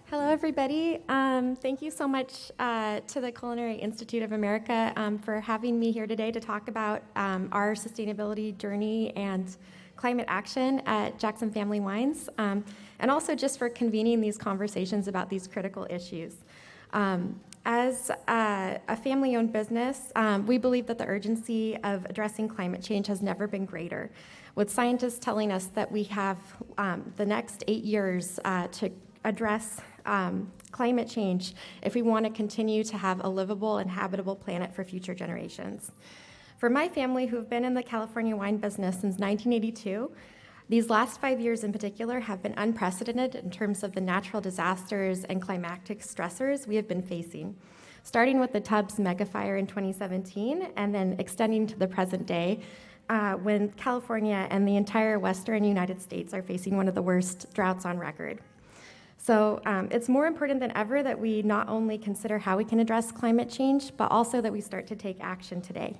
Hello, everybody. Thank you so much to the Culinary Institute of America for having me here today to talk about our sustainability journey and climate action at Jackson Family Wines, and also just for convening these conversations about these critical issues. As a family-owned business, we believe that the urgency of addressing climate change has never been greater, with scientists telling us that we have the next 8 years to address climate change if we want to continue to have a livable and habitable planet for future generations. For my family, who've been in the California wine business since 1982, these last 5 years in particular have been unprecedented in terms of the natural disasters and climatic stressors we have been facing, starting with the Tubbs megafire in 2017 and then extending to the present day when California and the entire western United States are facing one of the worst droughts on record. So it's more important than ever that we not only consider how we can address climate change, but also that we start to take action today.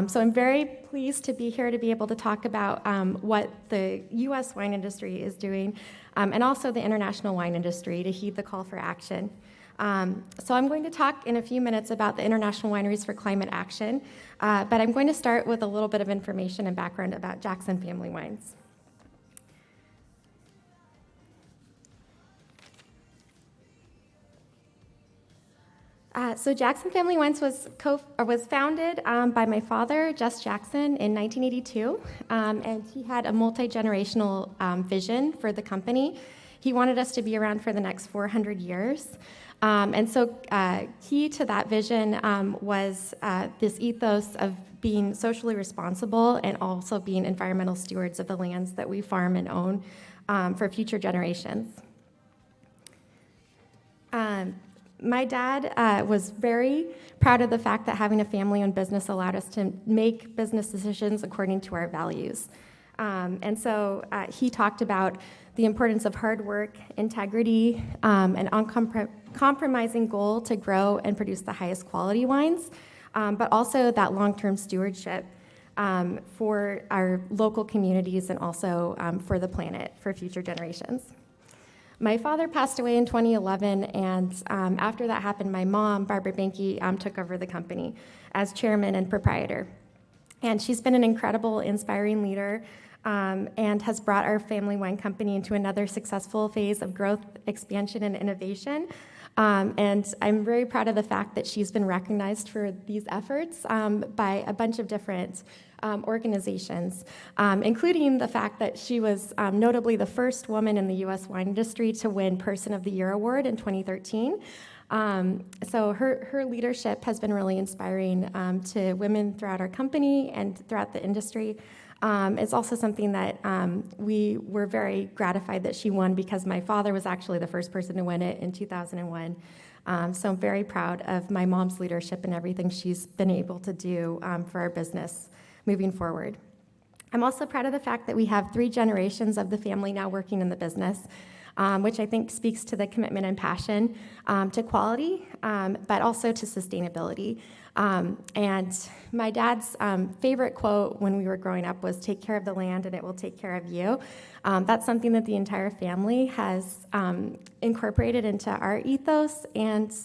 So I'm very pleased to be here to be able to talk about what the U.S. wine industry is doing, and also the international wine industry to heed the call for action. So I'm going to talk in a few minutes about the International Wineries for Climate Action, but I'm going to start with a little bit of information and background about Jackson Family Wines. So Jackson Family Wines was founded by my father, Jess Jackson, in 1982, and he had a multi-generational vision for the company. He wanted us to be around for the next 400 years. And so key to that vision was this ethos of being socially responsible and also being environmental stewards of the lands that we farm and own for future generations. My dad was very proud of the fact that having a family-owned business allowed us to make business decisions according to our values. And so he talked about the importance of hard work, integrity, an uncompromising goal to grow and produce the highest quality wines, but also that long-term stewardship for our local communities and also for the planet for future generations. My father passed away in 2011, and after that happened, my mom, Barbara Benke, took over the company as chairman and proprietor. And she's been an incredible, inspiring leader and has brought our family wine company into another successful phase of growth, expansion, and innovation. And I'm very proud of the fact that she's been recognized for these efforts by a bunch of different organizations, including the fact that she was notably the first woman in the U.S. wine industry to win Person of the Year award in 2013. So her leadership has been really inspiring to women throughout our company and throughout the industry. It's also something that we were very gratified that she won because my father was actually the first person to win it in 2001. So I'm very proud of my mom's leadership and everything she's been able to do for our business moving forward. I'm also proud of the fact that we have 3 generations of the family now working in the business, which I think speaks to the commitment and passion to quality, but also to sustainability. And my dad's favorite quote when we were growing up was, "Take care of the land and it will take care of you." That's something that the entire family has incorporated into our ethos, and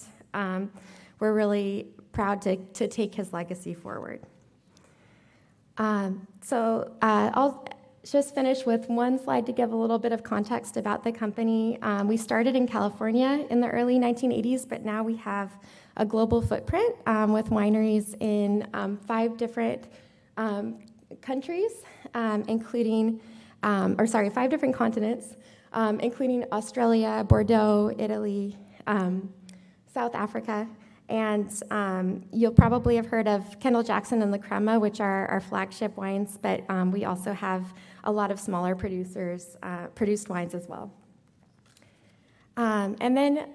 we're really proud to take his legacy forward. So I'll just finish with one slide to give a little bit of context about the company. We started in California in the early 1980s, but now we have a global footprint with wineries in 5 different countries, 5 different continents, including Australia, Bordeaux, Italy, South Africa. And you'll probably have heard of Kendall Jackson and La Crema, which are our flagship wines, but we also have a lot of smaller produced wines as well. And then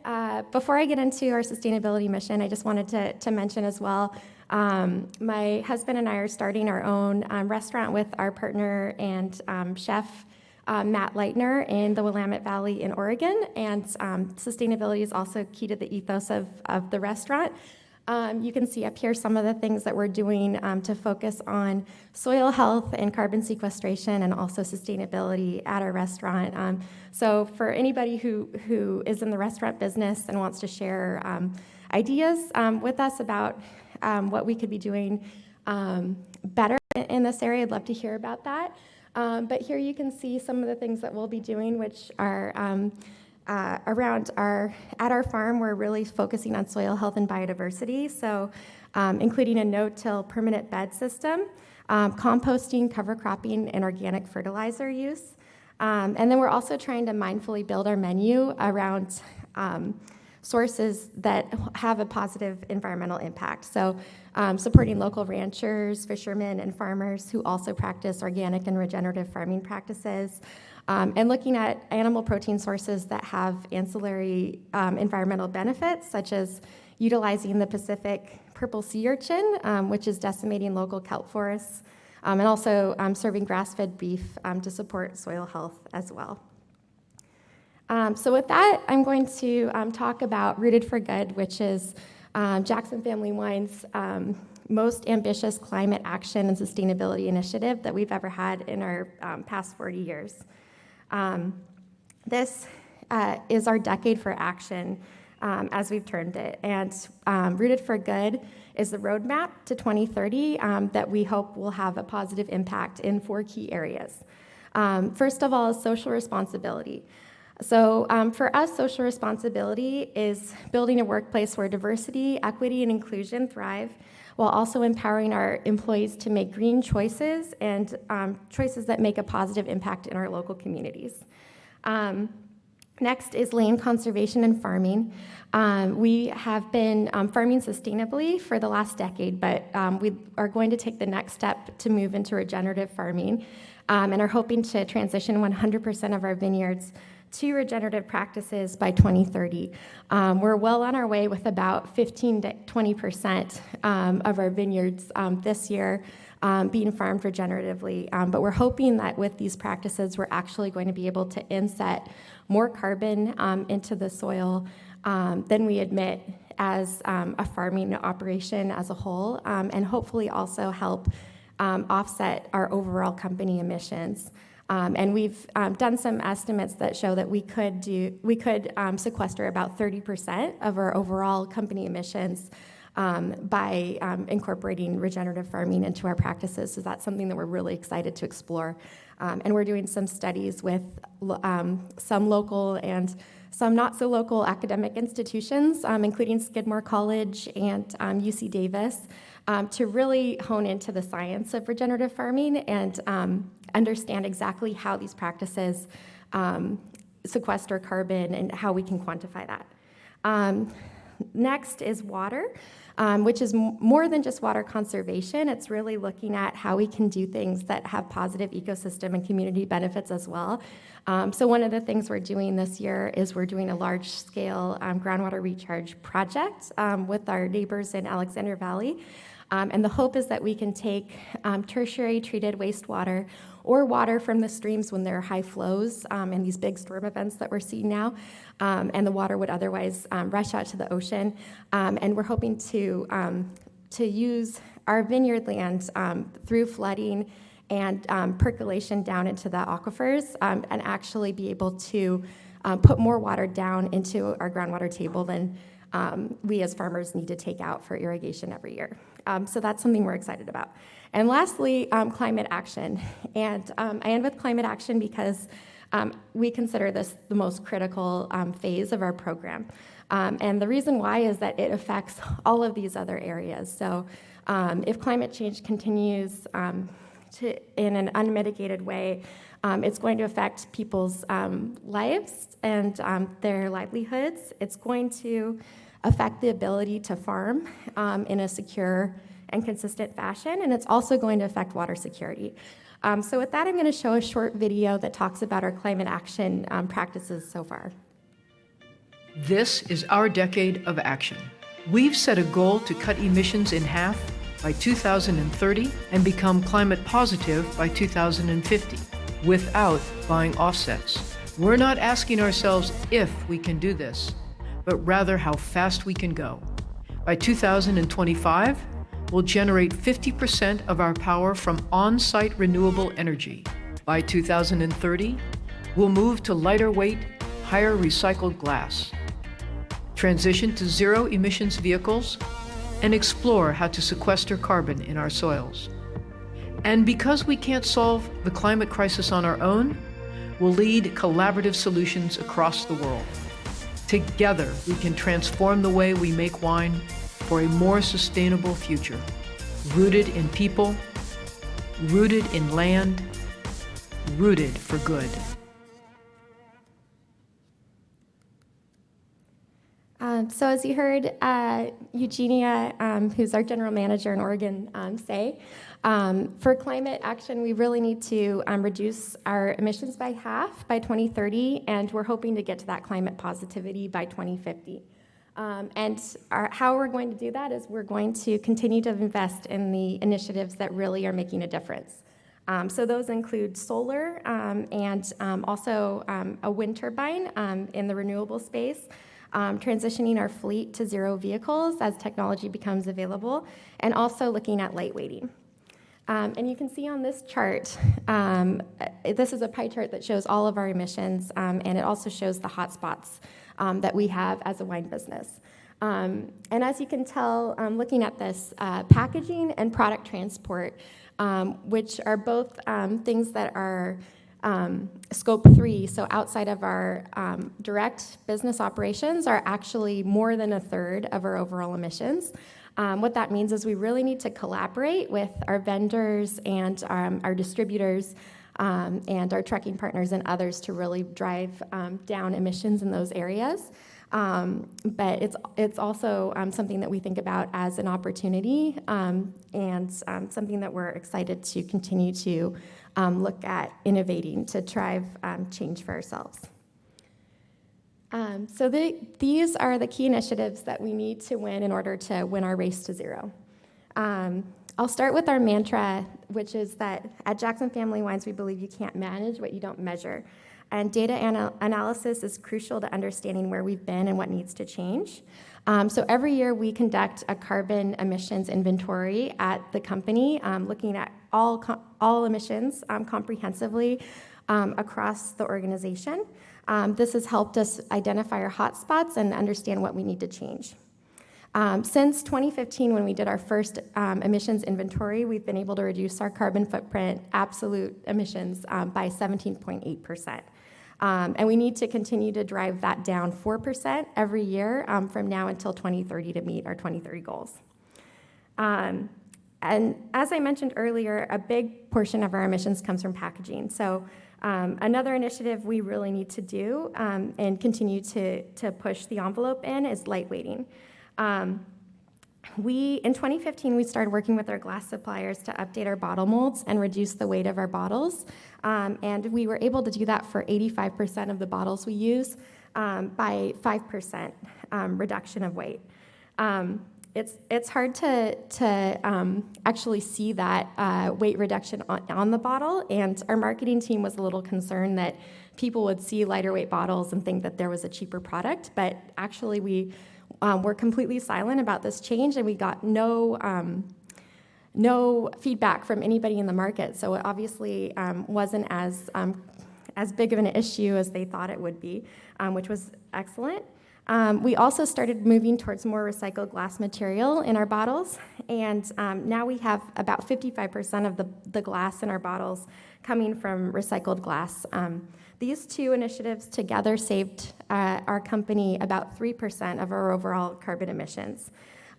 before I get into our sustainability mission, I just wanted to mention as well, my husband and I are starting our own restaurant with our partner and chef, Matt Leitner, in the Willamette Valley in Oregon, and sustainability is also key to the ethos of the restaurant. You can see up here some of the things that we're doing to focus on soil health and carbon sequestration and also sustainability at our restaurant. So for anybody who is in the restaurant business and wants to share ideas with us about what we could be doing better in this area, I'd love to hear about that. But here you can see some of the things that we'll be doing, which are at our farm. We're really focusing on soil health and biodiversity, so including a no-till permanent bed system, composting, cover cropping, and organic fertilizer use. And then we're also trying to mindfully build our menu around sources that have a positive environmental impact. So supporting local ranchers, fishermen, and farmers who also practice organic and regenerative farming practices, and looking at animal protein sources that have ancillary environmental benefits, such as utilizing the Pacific purple sea urchin, which is decimating local kelp forests, and also serving grass-fed beef to support soil health as well. So with that, I'm going to talk about Rooted for Good, which is Jackson Family Wine's most ambitious climate action and sustainability initiative that we've ever had in our past 40 years. This is our decade for action, as we've termed it. And Rooted for Good is the roadmap to 2030 that we hope will have a positive impact in 4 key areas. First of all is social responsibility. So for us, social responsibility is building a workplace where diversity, equity, and inclusion thrive, while also empowering our employees to make green choices and choices that make a positive impact in our local communities. Next is land conservation and farming. We have been farming sustainably for the last decade, but we are going to take the next step to move into regenerative farming, and are hoping to transition 100% of our vineyards to regenerative practices by 2030. We're well on our way with about 15 to 20% of our vineyards this year being farmed regeneratively. But we're hoping that with these practices, we're actually going to be able to inset more carbon into the soil than we emit as a farming operation as a whole, and hopefully also help offset our overall company emissions. And we've done some estimates that show that we could sequester about 30% of our overall company emissions by incorporating regenerative farming into our practices. So that's something that we're really excited to explore. And we're doing some studies with some local and some not so local academic institutions, including Skidmore College and UC Davis, to really hone into the science of regenerative farming and understand exactly how these practices sequester carbon and how we can quantify that. Next is water, which is more than just water conservation. It's really looking at how we can do things that have positive ecosystem and community benefits as well. So one of the things we're doing this year is we're doing a large-scale groundwater recharge project with our neighbors in Alexander Valley. And the hope is that we can take tertiary treated wastewater or water from the streams when there are high flows and these big storm events that we're seeing now, and the water would otherwise rush out to the ocean. And we're hoping to use our vineyard land through flooding and percolation down into the aquifers and actually be able to put more water down into our groundwater table than we as farmers need to take out for irrigation every year. So that's something we're excited about. And lastly, climate action. And I end with climate action because we consider this the most critical phase of our program. And the reason why is that it affects all of these other areas. So if climate change continues in an unmitigated way, it's going to affect people's lives and their livelihoods. It's going to affect the ability to farm in a secure and consistent fashion, and it's also going to affect water security. So with that, I'm going to show a short video that talks about our climate action practices so far. This is our decade of action. We've set a goal to cut emissions in half by 2030 and become climate positive by 2050 without buying offsets. We're not asking ourselves if we can do this, but rather how fast we can go. By 2025, we'll generate 50% of our power from on-site renewable energy. By 2030, we'll move to lighter weight, higher recycled glass, transition to zero emissions vehicles, and explore how to sequester carbon in our soils. And because we can't solve the climate crisis on our own, we'll lead collaborative solutions across the world. Together, we can transform the way we make wine for a more sustainable future, rooted in people, rooted in land, rooted for good. So as you heard Eugenia, who's our general manager in Oregon, say, for climate action, we really need to reduce our emissions by half by 2030, and we're hoping to get to that climate positivity by 2050. How we're going to do that is we're going to continue to invest in the initiatives that really are making a difference. So those include solar and also a wind turbine in the renewable space, transitioning our fleet to zero vehicles as technology becomes available, and also looking at lightweighting. And you can see on this chart, this is a pie chart that shows all of our emissions, and it also shows the hotspots that we have as a wine business. And as you can tell, looking at this, packaging and product transport, which are both things that are Scope 3, so outside of our direct business operations, are actually more than a third of our overall emissions. What that means is we really need to collaborate with our vendors and our distributors and our trucking partners and others to really drive down emissions in those areas. But it's also something that we think about as an opportunity and something that we're excited to continue to look at innovating to drive change for ourselves. So these are the key initiatives that we need to win in order to win our race to zero. I'll start with our mantra, which is that at Jackson Family Wines, we believe you can't manage what you don't measure. And data analysis is crucial to understanding where we've been and what needs to change. So every year we conduct a carbon emissions inventory at the company, looking at all emissions comprehensively across the organization. This has helped us identify our hotspots and understand what we need to change. Since 2015, when we did our first emissions inventory, we've been able to reduce our carbon footprint, absolute emissions, by 17.8%. And we need to continue to drive that down 4% every year from now until 2030 to meet our 2030 goals. And as I mentioned earlier, a big portion of our emissions comes from packaging. So another initiative we really need to do and continue to push the envelope in is lightweighting. In 2015, we started working with our glass suppliers to update our bottle molds and reduce the weight of our bottles. And we were able to do that for 85% of the bottles we use by 5% reduction of weight. It's hard to actually see that weight reduction on the bottle, and our marketing team was a little concerned that people would see lighter weight bottles and think that there was a cheaper product, but actually we were completely silent about this change, and we got no feedback from anybody in the market, so it obviously wasn't as big of an issue as they thought it would be, which was excellent. We also started moving towards more recycled glass material in our bottles, and now we have about 55% of the glass in our bottles coming from recycled glass. These two initiatives together saved our company about 3% of our overall carbon emissions.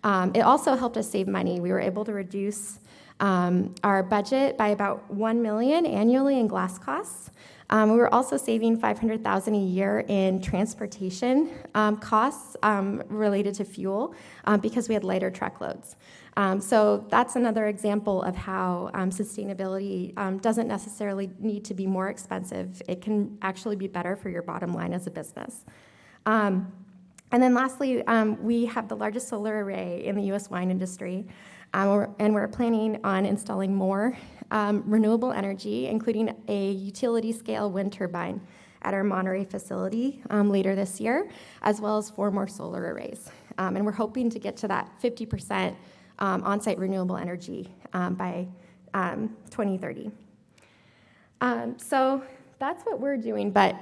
It also helped us save money. We were able to reduce our budget by about $1 million annually in glass costs. We were also saving $500,000 a year in transportation costs related to fuel because we had lighter truckloads. So that's another example of how sustainability doesn't necessarily need to be more expensive. It can actually be better for your bottom line as a business. And then lastly, we have the largest solar array in the U.S. wine industry, and we're planning on installing more renewable energy, including a utility-scale wind turbine at our Monterey facility later this year, as well as 4 more solar arrays. and we're hoping to get to that 50% on-site renewable energy by 2030. So that's what we're doing, but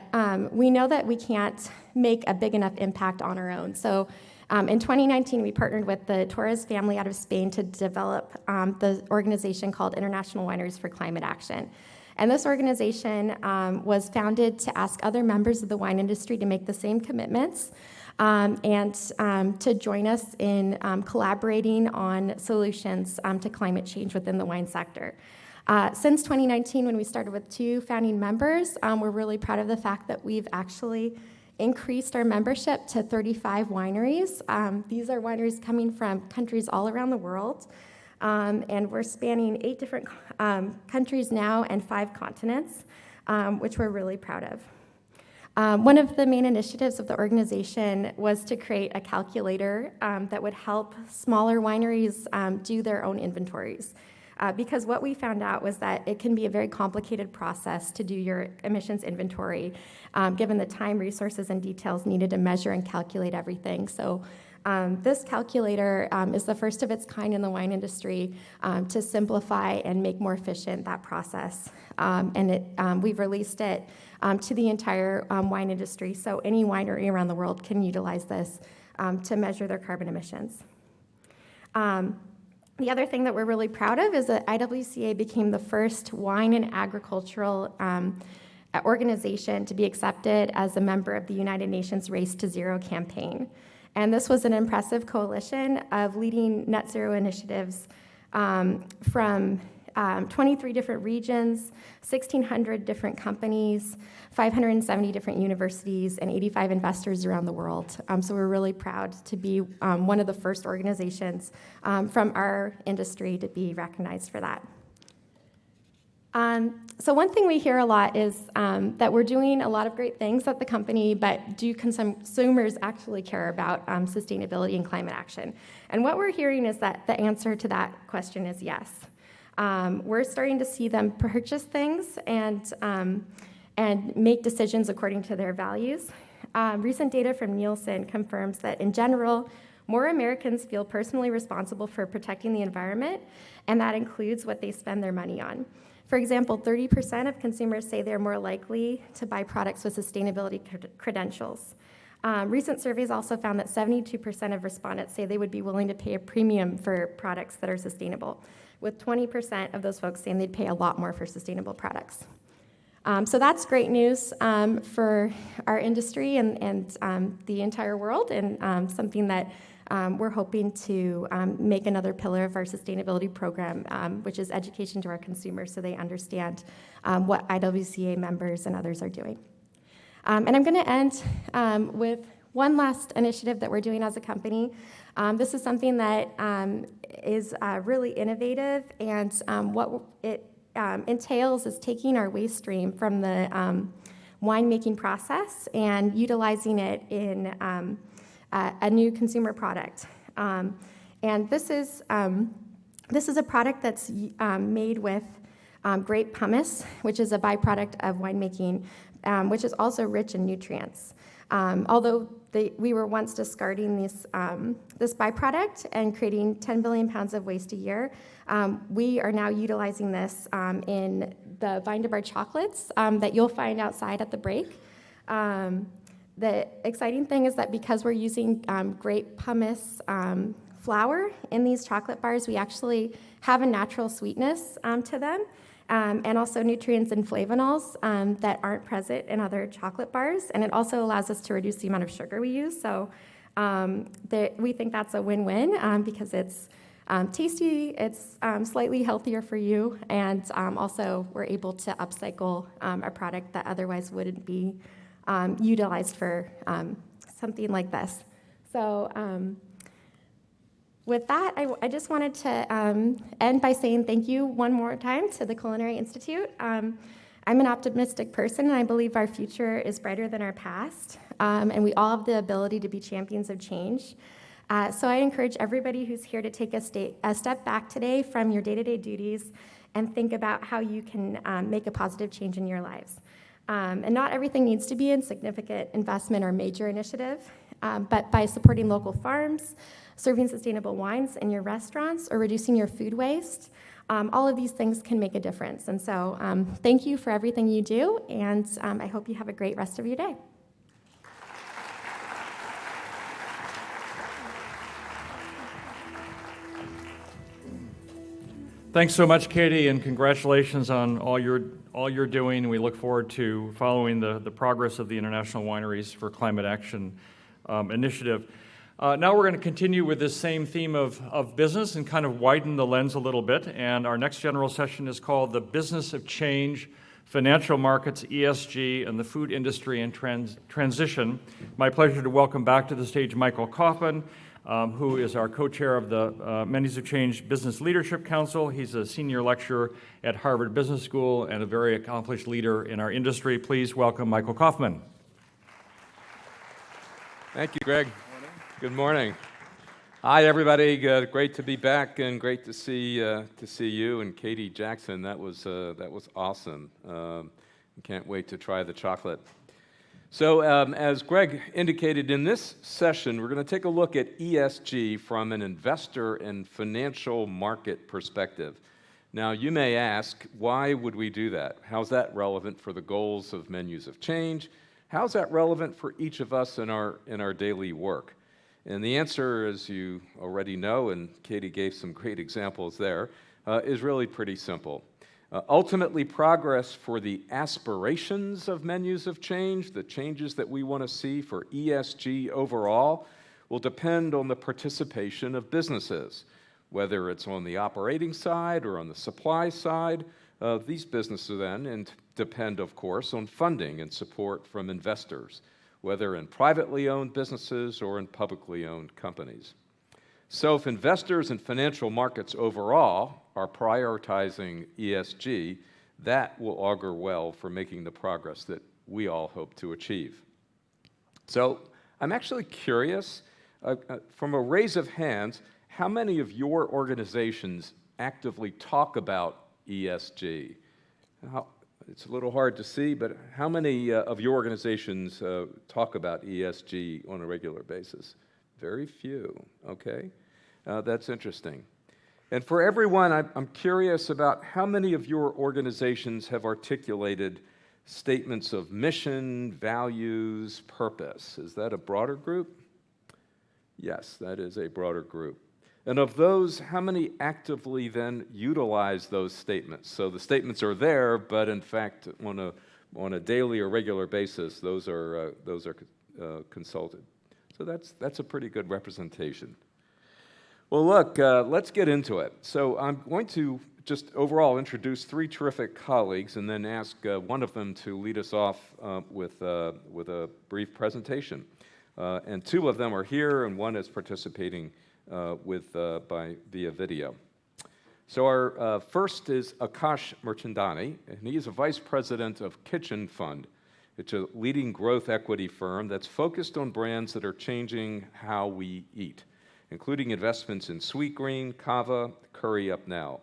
we know that we can't make a big enough impact on our own. So in 2019, we partnered with the Torres family out of Spain to develop the organization called International Wineries for Climate Action. And this organization was founded to ask other members of the wine industry to make the same commitments and to join us in collaborating on solutions to climate change within the wine sector. Since 2019, when we started with 2 founding members, we're really proud of the fact that we've actually increased our membership to 35 wineries. These are wineries coming from countries all around the world, and we're spanning 8 different countries now and 5 continents, which we're really proud of. One of the main initiatives of the organization was to create a calculator that would help smaller wineries do their own inventories. Because what we found out was that it can be a very complicated process to do your emissions inventory, given the time, resources, and details needed to measure and calculate everything. So this calculator is the first of its kind in the wine industry to simplify and make more efficient that process. We've released it to the entire wine industry, so any winery around the world can utilize this to measure their carbon emissions. The other thing that we're really proud of is that IWCA became the first wine and agricultural organization to be accepted as a member of the United Nations Race to Zero campaign. And this was an impressive coalition of leading net zero initiatives from 23 different regions, 1,600 different companies, 570 different universities, and 85 investors around the world. So we're really proud to be one of the first organizations from our industry to be recognized for that. So one thing we hear a lot is that we're doing a lot of great things at the company, but do consumers actually care about sustainability and climate action? And what we're hearing is that the answer to that question is yes. We're starting to see them purchase things and make decisions according to their values. Recent data from Nielsen confirms that in general, more Americans feel personally responsible for protecting the environment, and that includes what they spend their money on. For example, 30% of consumers say they're more likely to buy products with sustainability credentials. Recent surveys also found that 72% of respondents say they would be willing to pay a premium for products that are sustainable, with 20% of those folks saying they'd pay a lot more for sustainable products. So that's great news for our industry and the entire world, and something that we're hoping to make another pillar of our sustainability program, which is education to our consumers so they understand what IWCA members and others are doing. And I'm going to end with one last initiative that we're doing as a company. This is something that is really innovative, and what it entails is taking our waste stream from the winemaking process and utilizing it in a new consumer product. And this is a product that's made with grape pumice, which is a byproduct of winemaking, which is also rich in nutrients. Although we were once discarding this byproduct and creating 10 billion pounds of waste a year, we are now utilizing this in the vine to bar chocolates that you'll find outside at the break. The exciting thing is that because we're using grape pumice flour in these chocolate bars, we actually have a natural sweetness to them, and also nutrients and flavonols that aren't present in other chocolate bars. And it also allows us to reduce the amount of sugar we use. So we think that's a win-win because it's tasty, it's slightly healthier for you, and also we're able to upcycle a product that otherwise wouldn't be utilized for something like this. So with that, I just wanted to end by saying thank you one more time to the Culinary Institute. I'm an optimistic person, and I believe our future is brighter than our past, and we all have the ability to be champions of change. So I encourage everybody who's here to take a step back today from your day-to-day duties and think about how you can make a positive change in your lives. And not everything needs to be a significant investment or major initiative. But by supporting local farms, serving sustainable wines in your restaurants, or reducing your food waste, all of these things can make a difference. And so thank you for everything you do, and I hope you have a great rest of your day. Thanks so much, Katie, and congratulations on all you're doing. We look forward to following the progress of the International Wineries for Climate Action initiative. Now we're going to continue with this same theme of business and kind of widen the lens a little bit. And our next general session is called The Business of Change, Financial Markets, ESG, and the Food Industry and Transition. My pleasure to welcome back to the stage Michael Kaufman, who is our co-chair of the Menus of Change Business Leadership Council. He's a senior lecturer at Harvard Business School and a very accomplished leader in our industry. Please welcome Michael Kaufman. Thank you, Greg. Good morning. Hi, everybody. Great to be back, and great to see you and Katie Jackson. That was awesome. Can't wait to try the chocolate. So, as Greg indicated, in this session, we're going to take a look at ESG from an investor and financial market perspective. Now, you may ask, why would we do that? How's that relevant for the goals of Menus of Change? How's that relevant for each of us in our daily work? And the answer, as you already know, and Katie gave some great examples there, is really pretty simple. Ultimately, progress for the aspirations of Menus of Change, the changes that we want to see for ESG overall, will depend on the participation of businesses. Whether it's on the operating side or on the supply side, these businesses then depend, of course, on funding and support from investors, whether in privately owned businesses or in publicly owned companies. So if investors and financial markets overall are prioritizing ESG, that will augur well for making the progress that we all hope to achieve. So I'm actually curious, from a raise of hands, how many of your organizations actively talk about ESG? It's a little hard to see, but how many of your organizations talk about ESG on a regular basis? Very few, okay? That's interesting. And for everyone, I'm curious about how many of your organizations have articulated statements of mission, values, purpose. Is that a broader group? Yes, that is a broader group. And of those, how many actively then utilize those statements? So the statements are there, but in fact, on a daily or regular basis, those are consulted. So that's a pretty good representation. Well, look, let's get into it. So I'm going to just overall introduce three terrific colleagues, and then ask one of them to lead us off with a brief presentation. And two of them are here, and one is participating via video. So our first is Akash Mirchandani, and he is a vice president of Kitchen Fund. It's a leading growth equity firm that's focused on brands that are changing how we eat, including investments in Sweetgreen, Kava, Curry Up Now.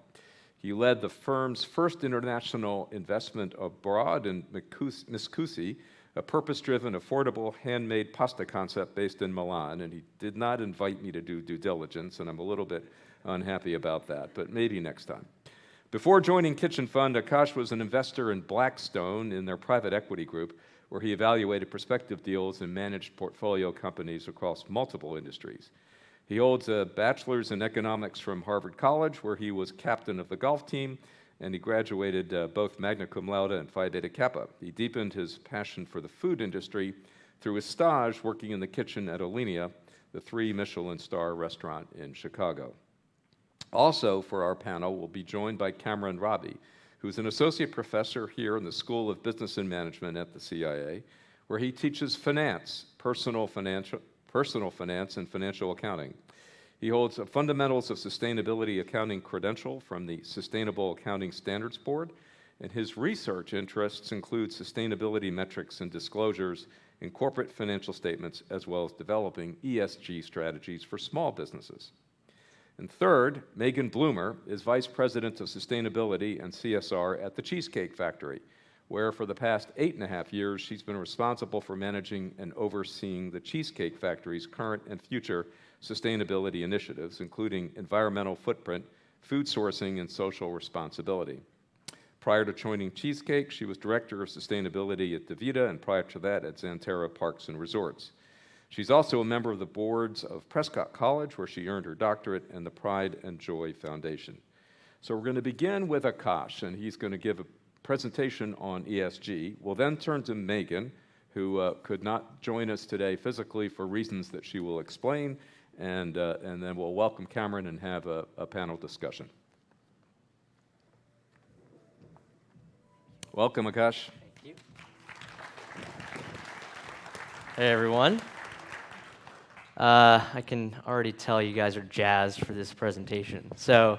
He led the firm's first international investment abroad in Miscusi, a purpose-driven, affordable, handmade pasta concept based in Milan, and he did not invite me to do due diligence, and I'm a little bit unhappy about that, but maybe next time. Before joining Kitchen Fund, Akash was an investor in Blackstone in their private equity group, where he evaluated prospective deals and managed portfolio companies across multiple industries. He holds a bachelor's in economics from Harvard College, where he was captain of the golf team, and he graduated both magna cum laude and Phi Beta Kappa. He deepened his passion for the food industry through his stage working in the kitchen at Alinea, the 3 Michelin star restaurant in Chicago. Also for our panel, we'll be joined by Cameron Rabe, who's an associate professor here in the School of Business and Management at the CIA, where he teaches finance, personal finance and financial accounting. He holds a Fundamentals of Sustainability Accounting credential from the Sustainable Accounting Standards Board, and his research interests include sustainability metrics and disclosures in corporate financial statements, as well as developing ESG strategies for small businesses. And third, Megan Bloomer is Vice President of Sustainability and CSR at the Cheesecake Factory, where for the past 8.5 years, she's been responsible for managing and overseeing the Cheesecake Factory's current and future sustainability initiatives, including environmental footprint, food sourcing, and social responsibility. Prior to joining Cheesecake, she was Director of Sustainability at DaVita, and prior to that at Xanterra Parks and Resorts. She's also a member of the boards of Prescott College, where she earned her doctorate, and the Pride and Joy Foundation. So we're going to begin with Akash, and he's going to give a presentation on ESG. We'll then turn to Megan, who could not join us today physically for reasons that she will explain, and then we'll welcome Cameron and have a panel discussion. Welcome, Akash. Thank you. Hey, everyone. I can already tell you guys are jazzed for this presentation. So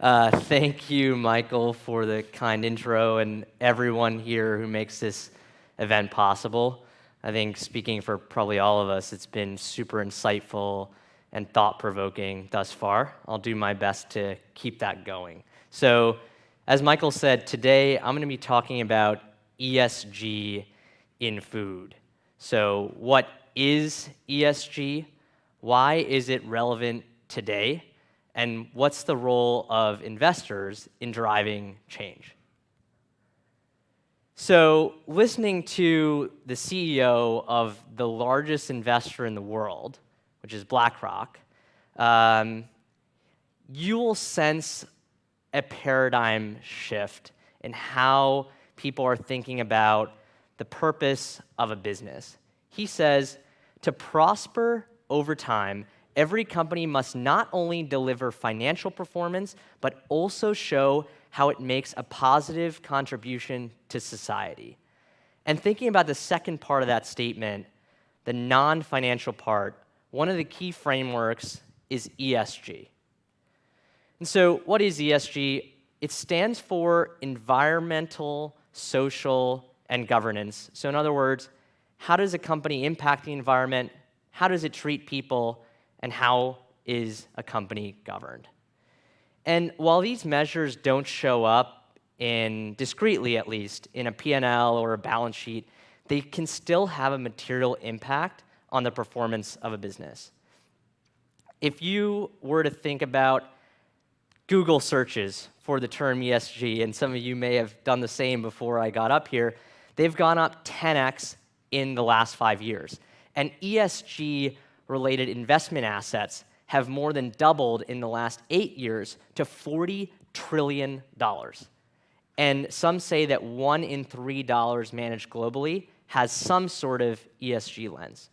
thank you, Michael, for the kind intro, and everyone here who makes this event possible. I think speaking for probably all of us, it's been super insightful and thought-provoking thus far. I'll do my best to keep that going. So, as Michael said, today I'm going to be talking about ESG in food. So what is ESG? Why is it relevant today? And what's the role of investors in driving change? So listening to the CEO of the largest investor in the world, which is BlackRock, you will sense a paradigm shift in how people are thinking about the purpose of a business. He says, to prosper over time, every company must not only deliver financial performance, but also show how it makes a positive contribution to society. And thinking about the second part of that statement, the non-financial part, one of the key frameworks is ESG. And so what is ESG? It stands for environmental, social, and governance. So in other words, how does a company impact the environment? How does it treat people? And how is a company governed? And while these measures don't show up discreetly at least, in a P&L or a balance sheet, they can still have a material impact on the performance of a business. If you were to think about Google searches for the term ESG, and some of you may have done the same before I got up here, they've gone up 10x in the last 5 years. And ESG-related investment assets have more than doubled in the last 8 years to $40 trillion. And some say that $1 in $3 managed globally has some sort of ESG lens.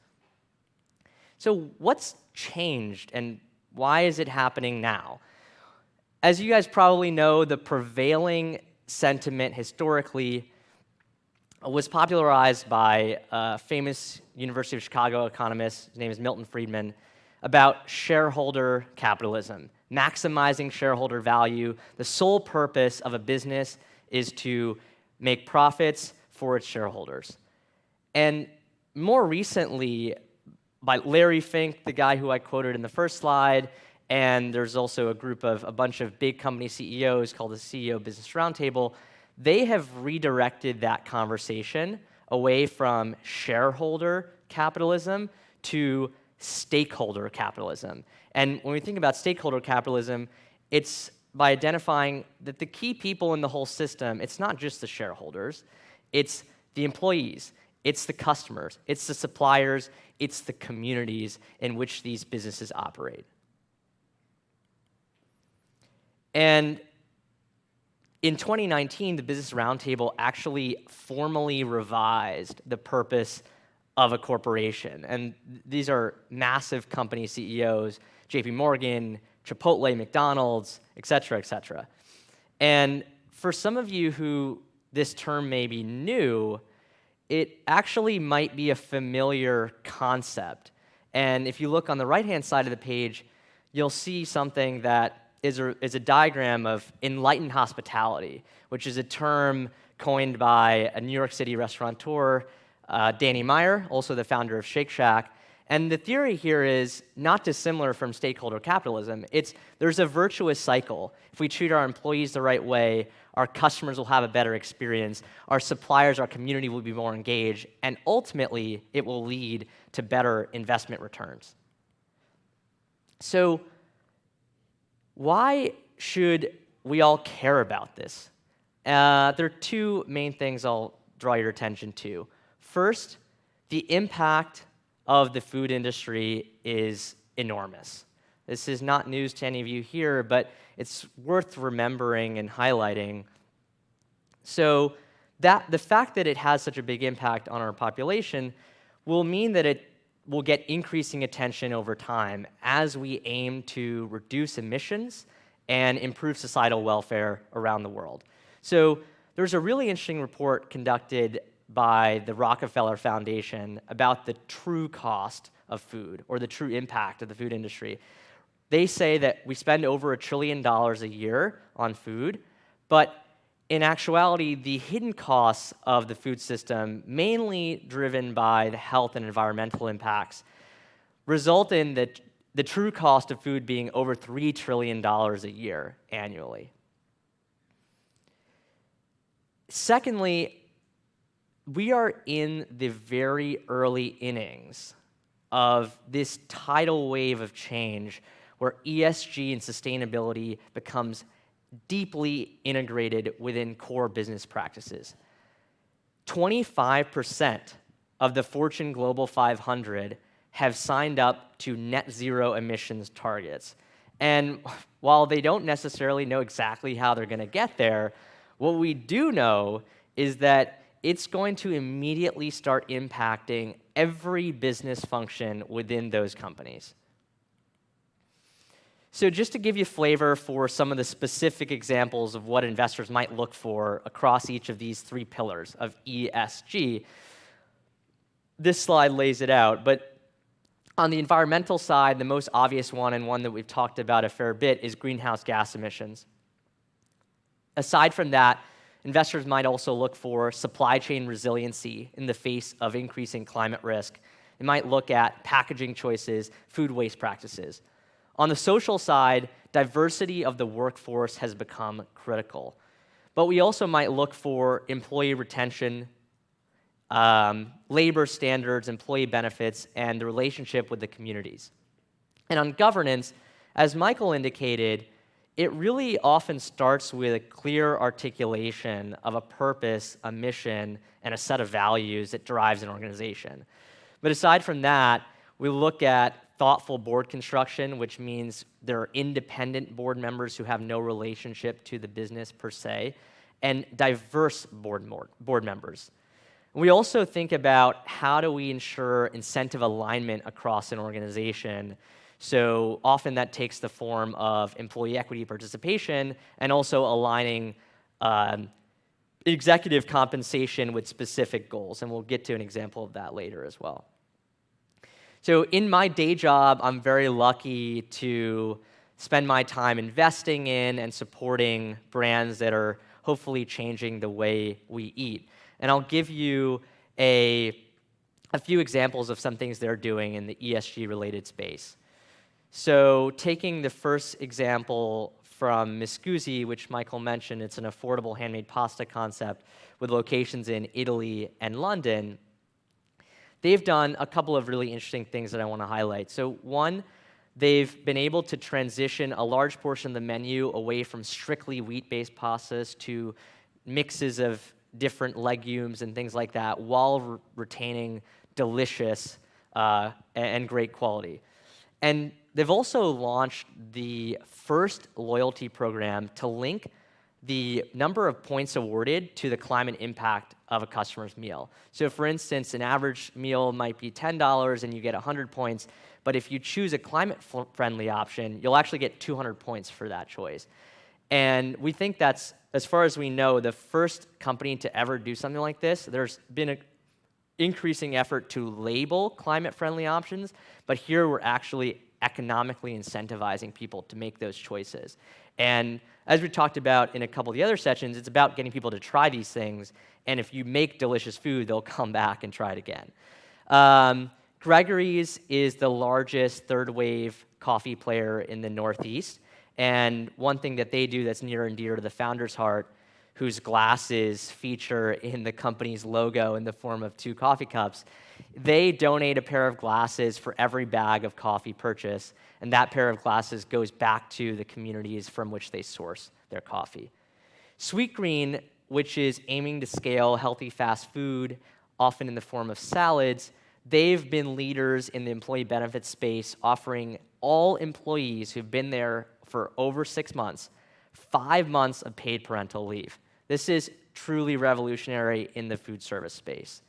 So what's changed, and why is it happening now? As you guys probably know, the prevailing sentiment historically was popularized by a famous University of Chicago economist, his name is Milton Friedman, about shareholder capitalism, maximizing shareholder value. The sole purpose of a business is to make profits for its shareholders. And more recently, by Larry Fink, the guy who I quoted in the first slide, and there's also a bunch of big company CEOs called the CEO Business Roundtable. They have redirected that conversation away from shareholder capitalism to stakeholder capitalism. And when we think about stakeholder capitalism, it's by identifying that the key people in the whole system, it's not just the shareholders, it's the employees, it's the customers, it's the suppliers, it's the communities in which these businesses operate. And in 2019, the Business Roundtable actually formally revised the purpose of a corporation. And these are massive company CEOs, JP Morgan, Chipotle, McDonald's, et cetera, et cetera. And for some of you who this term may be new, it actually might be a familiar concept. And if you look on the right-hand side of the page, you'll see something that is a diagram of enlightened hospitality, which is a term coined by a New York City restaurateur, Danny Meyer, also the founder of Shake Shack. And the theory here is not dissimilar from stakeholder capitalism. There's a virtuous cycle. If we treat our employees the right way, our customers will have a better experience, our suppliers, our community will be more engaged, and ultimately, it will lead to better investment returns. So, why should we all care about this? There are two main things I'll draw your attention to. First, the impact of the food industry is enormous. This is not news to any of you here, but it's worth remembering and highlighting. So the fact that it has such a big impact on our population will mean that it will get increasing attention over time as we aim to reduce emissions and improve societal welfare around the world. So there's a really interesting report conducted by the Rockefeller Foundation about the true cost of food, or the true impact of the food industry. They say that we spend over $1 trillion a year on food, but in actuality, the hidden costs of the food system, mainly driven by the health and environmental impacts, result in the true cost of food being over $3 trillion a year annually. Secondly, we are in the very early innings of this tidal wave of change where ESG and sustainability becomes deeply integrated within core business practices. 25% of the Fortune Global 500 have signed up to net zero emissions targets. And while they don't necessarily know exactly how they're going to get there, what we do know is that it's going to immediately start impacting every business function within those companies. So just to give you flavor for some of the specific examples of what investors might look for across each of these three pillars of ESG, this slide lays it out. But on the environmental side, the most obvious one, and one that we've talked about a fair bit, is greenhouse gas emissions. Aside from that, investors might also look for supply chain resiliency in the face of increasing climate risk. They might look at packaging choices, food waste practices. On the social side, diversity of the workforce has become critical. But we also might look for employee retention, labor standards, employee benefits, and the relationship with the communities. And on governance, as Michael indicated, it really often starts with a clear articulation of a purpose, a mission, and a set of values that drives an organization. But aside from that, we look at thoughtful board construction, which means there are independent board members who have no relationship to the business per se, and diverse board members. We also think about how do we ensure incentive alignment across an organization. So often that takes the form of employee equity participation and also aligning executive compensation with specific goals. And we'll get to an example of that later as well. So in my day job, I'm very lucky to spend my time investing in and supporting brands that are hopefully changing the way we eat. And I'll give you a few examples of some things they're doing in the ESG-related space. So taking the first example from Miscusi, which Michael mentioned, it's an affordable handmade pasta concept with locations in Italy and London. They've done a couple of really interesting things that I want to highlight. So one, they've been able to transition a large portion of the menu away from strictly wheat-based pastas to mixes of different legumes and things like that while retaining delicious and great quality. And they've also launched the first loyalty program to link the number of points awarded to the climate impact of a customer's meal. So for instance, an average meal might be $10 and you get 100 points, but if you choose a climate-friendly option, you'll actually get 200 points for that choice. And we think that's, as far as we know, the first company to ever do something like this. There's been an increasing effort to label climate-friendly options, but here we're actually economically incentivizing people to make those choices. And as we talked about in a couple of the other sessions, it's about getting people to try these things, and if you make delicious food, they'll come back and try it again. Gregory's is the largest third-wave coffee player in the Northeast, and one thing that they do that's near and dear to the founder's heart, whose glasses feature in the company's logo in the form of 2 coffee cups, they donate a pair of glasses for every bag of coffee purchase, and that pair of glasses goes back to the communities from which they source their coffee. Sweetgreen, which is aiming to scale healthy fast food, often in the form of salads, they've been leaders in the employee benefits space, offering all employees who've been there for over 6 months, 5 months of paid parental leave. This is truly revolutionary in the food service space.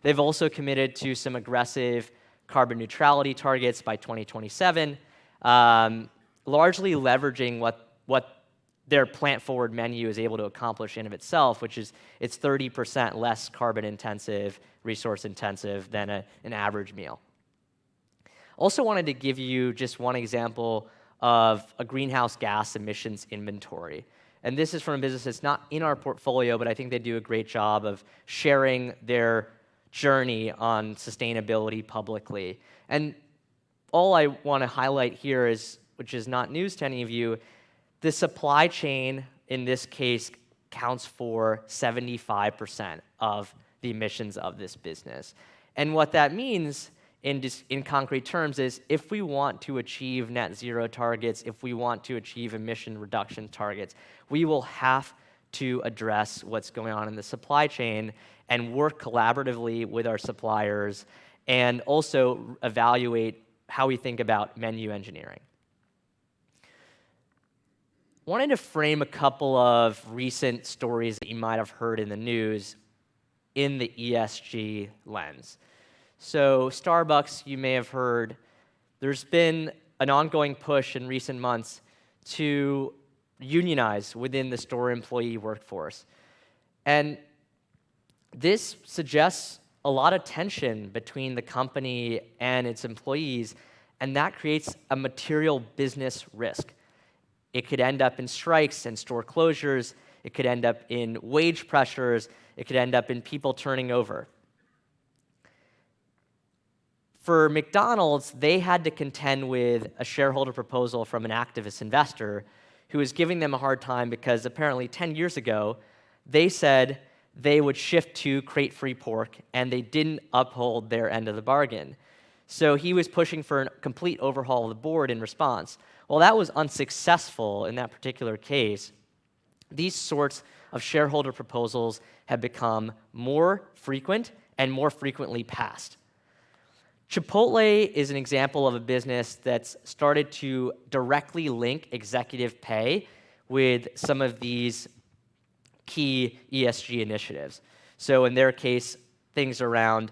They've also committed to some aggressive carbon neutrality targets by 2027, largely leveraging what their plant-forward menu is able to accomplish in of itself, which is it's 30% less carbon-intensive, resource-intensive than an average meal. Also wanted to give you just one example of a greenhouse gas emissions inventory. And this is from a business that's not in our portfolio, but I think they do a great job of sharing their journey on sustainability publicly. And all I want to highlight here is, which is not news to any of you, the supply chain, in this case, counts for 75% of the emissions of this business. And what that means in concrete terms is if we want to achieve net zero targets, if we want to achieve emission reduction targets, we will have to address what's going on in the supply chain and work collaboratively with our suppliers and also evaluate how we think about menu engineering. Wanted to frame a couple of recent stories that you might have heard in the news in the ESG lens. So Starbucks, you may have heard, there's been an ongoing push in recent months to unionize within the store employee workforce. And this suggests a lot of tension between the company and its employees, and that creates a material business risk. It could end up in strikes and store closures. It could end up in wage pressures. It could end up in people turning over. For McDonald's, they had to contend with a shareholder proposal from an activist investor who was giving them a hard time because apparently 10 years ago, they said they would shift to crate-free pork, and they didn't uphold their end of the bargain. So he was pushing for a complete overhaul of the board in response. Well, that was unsuccessful in that particular case. These sorts of shareholder proposals have become more frequent and more frequently passed. Chipotle is an example of a business that's started to directly link executive pay with some of these key ESG initiatives. So in their case, things around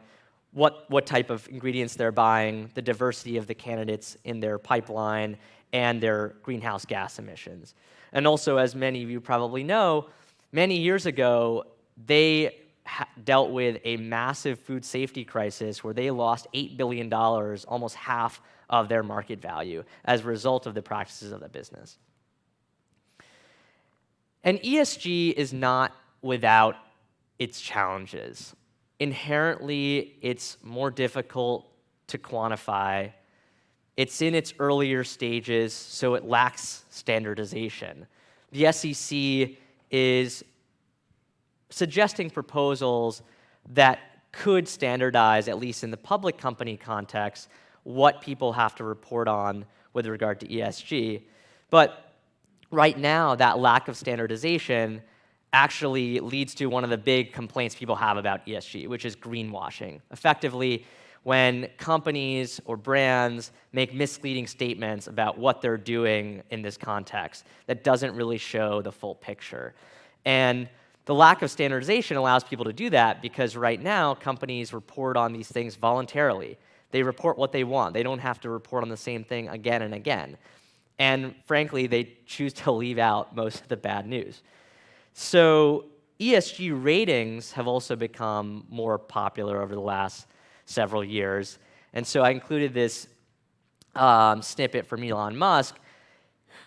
what type of ingredients they're buying, the diversity of the candidates in their pipeline, and their greenhouse gas emissions. And also, as many of you probably know, many years ago, they dealt with a massive food safety crisis where they lost $8 billion, almost half of their market value, as a result of the practices of the business. And ESG is not without its challenges. Inherently, it's more difficult to quantify. It's in its earlier stages, so it lacks standardization. The SEC is suggesting proposals that could standardize, at least in the public company context, what people have to report on with regard to ESG. But right now, that lack of standardization actually leads to one of the big complaints people have about ESG, which is greenwashing. Effectively, when companies or brands make misleading statements about what they're doing in this context that doesn't really show the full picture. And the lack of standardization allows people to do that because right now, companies report on these things voluntarily. They report what they want. They don't have to report on the same thing again and again. And frankly, they choose to leave out most of the bad news. So ESG ratings have also become more popular over the last several years. And so I included this snippet from Elon Musk.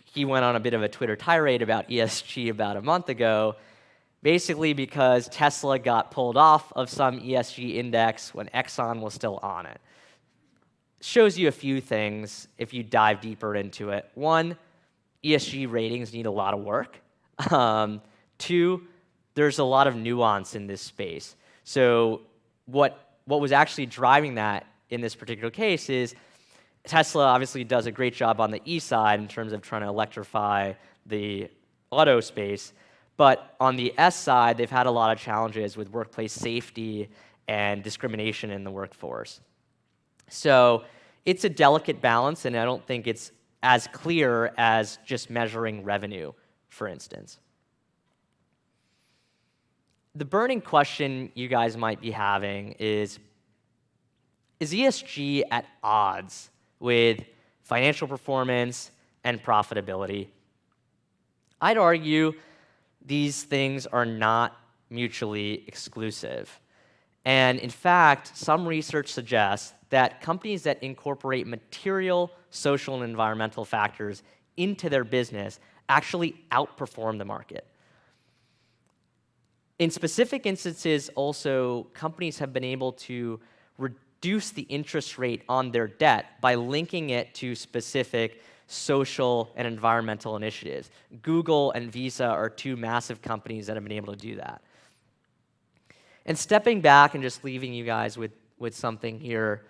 He went on a bit of a Twitter tirade about ESG about a month ago, basically because Tesla got pulled off of some ESG index when Exxon was still on it. shows you a few things if you dive deeper into it. One, ESG ratings need a lot of work. Two, there's a lot of nuance in this space. So what was actually driving that in this particular case is Tesla obviously does a great job on the E side in terms of trying to electrify the auto space, but on the S side, they've had a lot of challenges with workplace safety and discrimination in the workforce. So it's a delicate balance, and I don't think it's as clear as just measuring revenue, for instance. The burning question you guys might be having is ESG at odds with financial performance and profitability? I'd argue these things are not mutually exclusive. And in fact, some research suggests that companies that incorporate material, social, and environmental factors into their business actually outperform the market. In specific instances, also, companies have been able to reduce the interest rate on their debt by linking it to specific social and environmental initiatives. Google and Visa are two massive companies that have been able to do that. And stepping back and just leaving you guys with something here,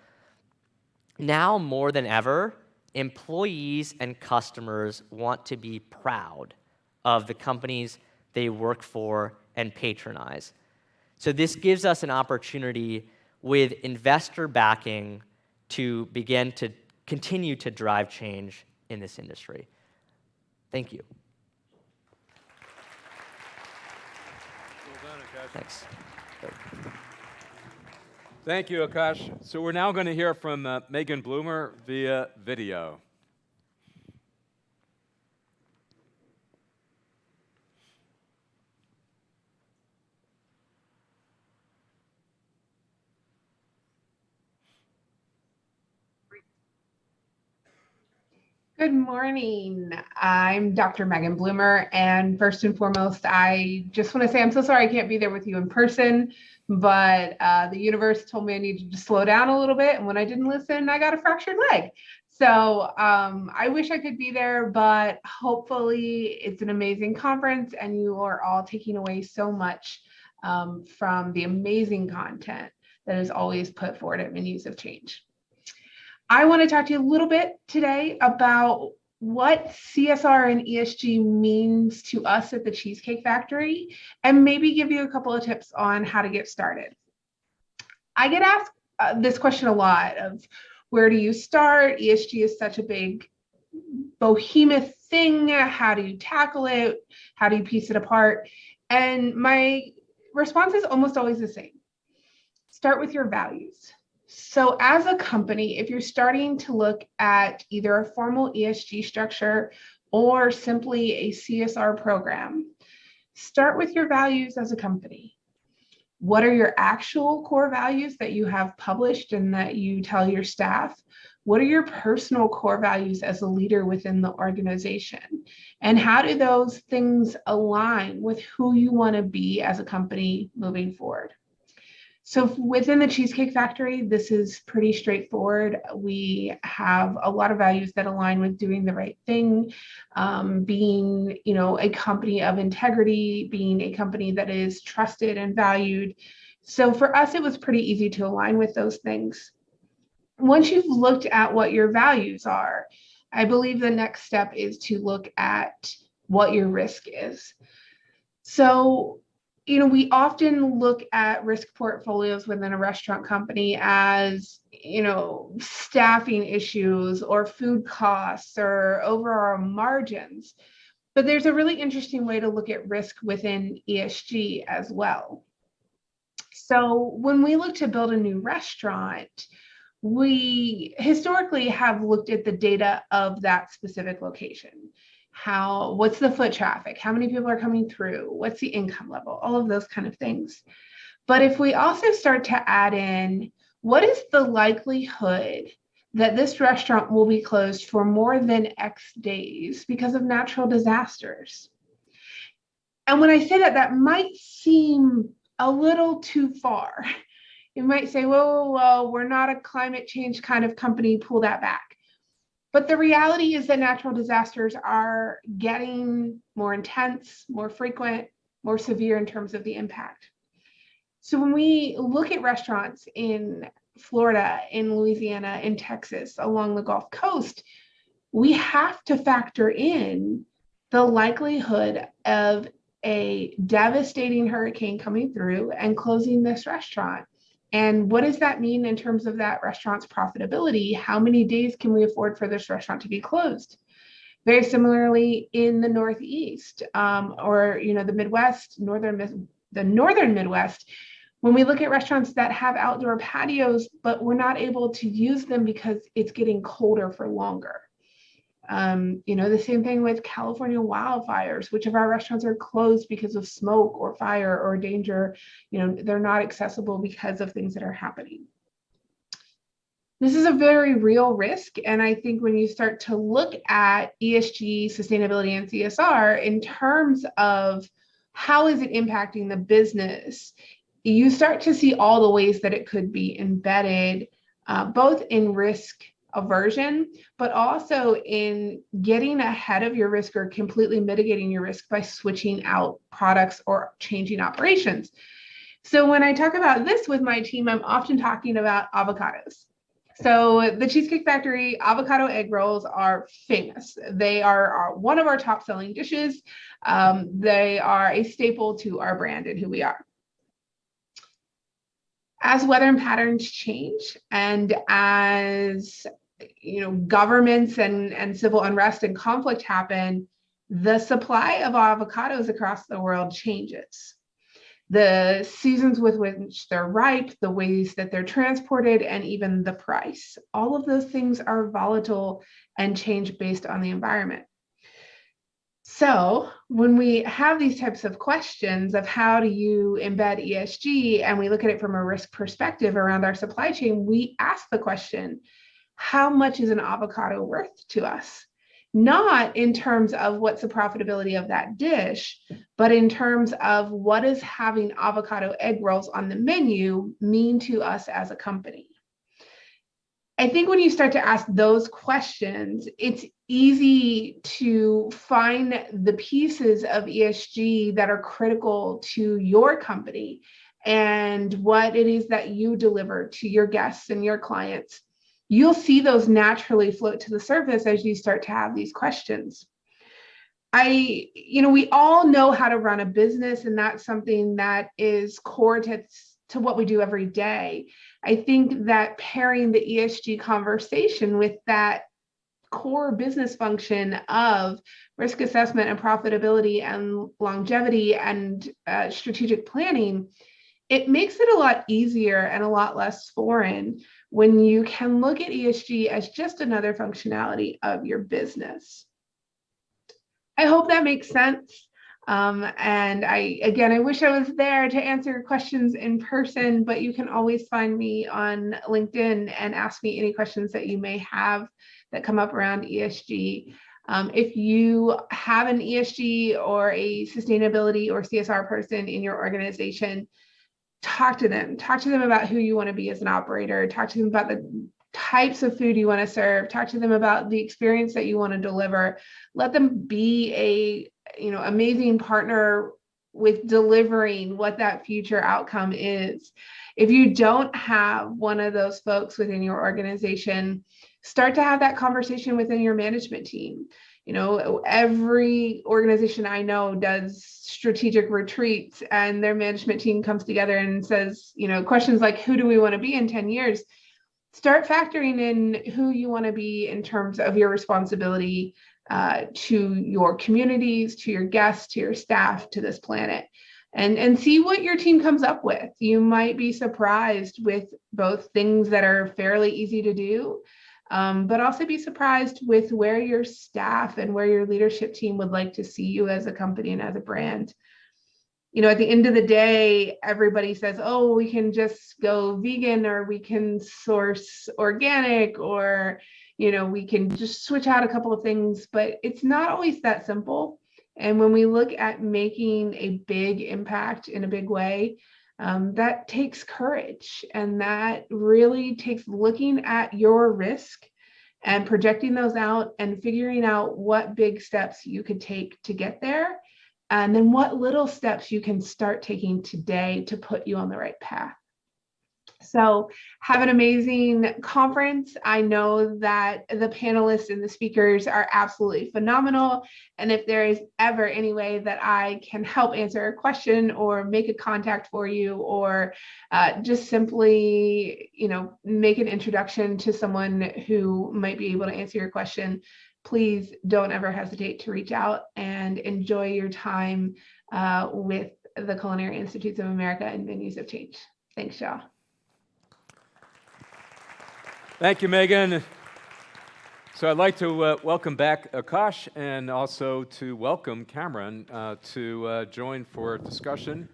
now more than ever, employees and customers want to be proud of the companies they work for and patronize. So this gives us an opportunity with investor backing to begin to continue to drive change in this industry. Thank you. Well done, Akash. Thanks. Thank you, Akash. So we're now going to hear from Megan Bloomer via video. Good morning. I'm Dr. Megan Bloomer, and first and foremost, I just want to say I'm so sorry I can't be there with you in person, but the universe told me I needed to slow down a little bit, and when I didn't listen, I got a fractured leg. So I wish I could be there, but hopefully it's an amazing conference, and you are all taking away so much from the amazing content that is always put forward at Menus of Change. I want to talk to you a little bit today about what CSR and ESG means to us at the Cheesecake Factory, and maybe give you a couple of tips on how to get started. I get asked this question a lot of where do you start? ESG is such a big behemoth thing. How do you tackle it? How do you piece it apart? And my response is almost always the same. Start with your values. So as a company, if you're starting to look at either a formal ESG structure or simply a CSR program, start with your values as a company. What are your actual core values that you have published and that you tell your staff? What are your personal core values as a leader within the organization? And how do those things align with who you want to be as a company moving forward? So within the Cheesecake Factory, this is pretty straightforward. We have a lot of values that align with doing the right thing, being, a company of integrity, being a company that is trusted and valued. So for us, it was pretty easy to align with those things. Once you've looked at what your values are, I believe the next step is to look at what your risk is. So we often look at risk portfolios within a restaurant company as, staffing issues or food costs or overall margins. But there's a really interesting way to look at risk within ESG as well. So when we look to build a new restaurant, we historically have looked at the data of that specific location. What's the foot traffic? How many people are coming through? What's the income level? All of those kind of things. But if we also start to add in, what is the likelihood that this restaurant will be closed for more than X days because of natural disasters? And when I say that, that might seem a little too far. You might say, well, we're not a climate change kind of company, pull that back. But the reality is that natural disasters are getting more intense, more frequent, more severe in terms of the impact. So when we look at restaurants in Florida, in Louisiana, in Texas, along the Gulf Coast, we have to factor in the likelihood of a devastating hurricane coming through and closing this restaurant. And what does that mean in terms of that restaurant's profitability? How many days can we afford for this restaurant to be closed? Very similarly in the Northeast, or the Midwest, the northern Midwest, when we look at restaurants that have outdoor patios, but we're not able to use them because it's getting colder for longer. The same thing with California wildfires. Which of our restaurants are closed because of smoke or fire or danger? They're not accessible because of things that are happening. This is a very real risk. And I think when you start to look at ESG, sustainability, and CSR in terms of how is it impacting the business, you start to see all the ways that it could be embedded, both in risk aversion, but also in getting ahead of your risk or completely mitigating your risk by switching out products or changing operations. So when I talk about this with my team, I'm often talking about avocados. So the Cheesecake Factory avocado egg rolls are famous. They are one of our top selling dishes. They are a staple to our brand and who we are. As weather patterns change and as governments and civil unrest and conflict happen, the supply of avocados across the world changes. The seasons with which they're ripe, the ways that they're transported, and even the price. All of those things are volatile and change based on the environment. So when we have these types of questions of how do you embed ESG, and we look at it from a risk perspective around our supply chain, we ask the question, how much is an avocado worth to us? Not in terms of what's the profitability of that dish, but in terms of what does having avocado egg rolls on the menu mean to us as a company? I think when you start to ask those questions, it's easy to find the pieces of ESG that are critical to your company and what it is that you deliver to your guests and your clients. You'll see those naturally float to the surface as you start to have these questions. We all know how to run a business, and that's something that is core to what we do every day. I think that pairing the ESG conversation with that core business function of risk assessment and profitability and longevity and strategic planning, it makes it a lot easier and a lot less foreign when you can look at ESG as just another functionality of your business. I hope that makes sense. And I wish I was there to answer your questions in person, but you can always find me on LinkedIn and ask me any questions that you may have that come up around ESG. If you have an ESG or a sustainability or CSR person in your organization, talk to them about who you want to be as an operator, talk to them about the types of food you want to serve, talk to them about the experience that you want to deliver. Let them be a amazing partner with delivering what that future outcome is. If you don't have one of those folks within your organization, start to have that conversation within your management team. Every organization I know does strategic retreats, and their management team comes together and says, questions like, who do we want to be in 10 years? Start factoring in who you want to be in terms of your responsibility to your communities, to your guests, to your staff, to this planet, and see what your team comes up with. You might be surprised with both things that are fairly easy to do, but also be surprised with where your staff and where your leadership team would like to see you as a company and as a brand. At the end of the day, everybody says, oh, we can just go vegan, or we can source organic, or, we can just switch out a couple of things, but it's not always that simple. And when we look at making a big impact in a big way, That takes courage, and that really takes looking at your risk and projecting those out and figuring out what big steps you could take to get there, and then what little steps you can start taking today to put you on the right path. So have an amazing conference. I know that the panelists and the speakers are absolutely phenomenal. And if there is ever any way that I can help answer a question or make a contact for you, or just simply, make an introduction to someone who might be able to answer your question, please don't ever hesitate to reach out, and enjoy your time with the Culinary Institutes of America and Venues of Change. Thanks, y'all. Thank you, Megan. So I'd like to welcome back Akash, and also to welcome Cameron to join for discussion.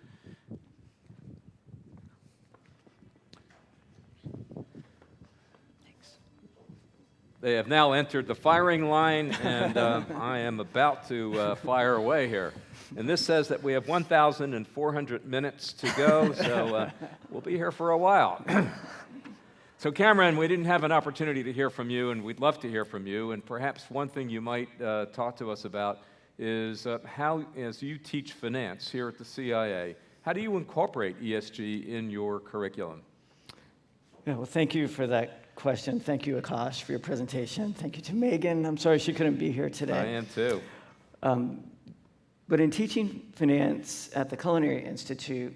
Thanks. They have now entered the firing line, and I am about to fire away here. And this says that we have 1,400 minutes to go, so we'll be here for a while. So Cameron, we didn't have an opportunity to hear from you, and we'd love to hear from you. And perhaps one thing you might talk to us about is how, as you teach finance here at the CIA, how do you incorporate ESG in your curriculum? Yeah, well, thank you for that question. Thank you, Akash, for your presentation. Thank you to Megan. I'm sorry she couldn't be here today. I am too. But in teaching finance at the Culinary Institute,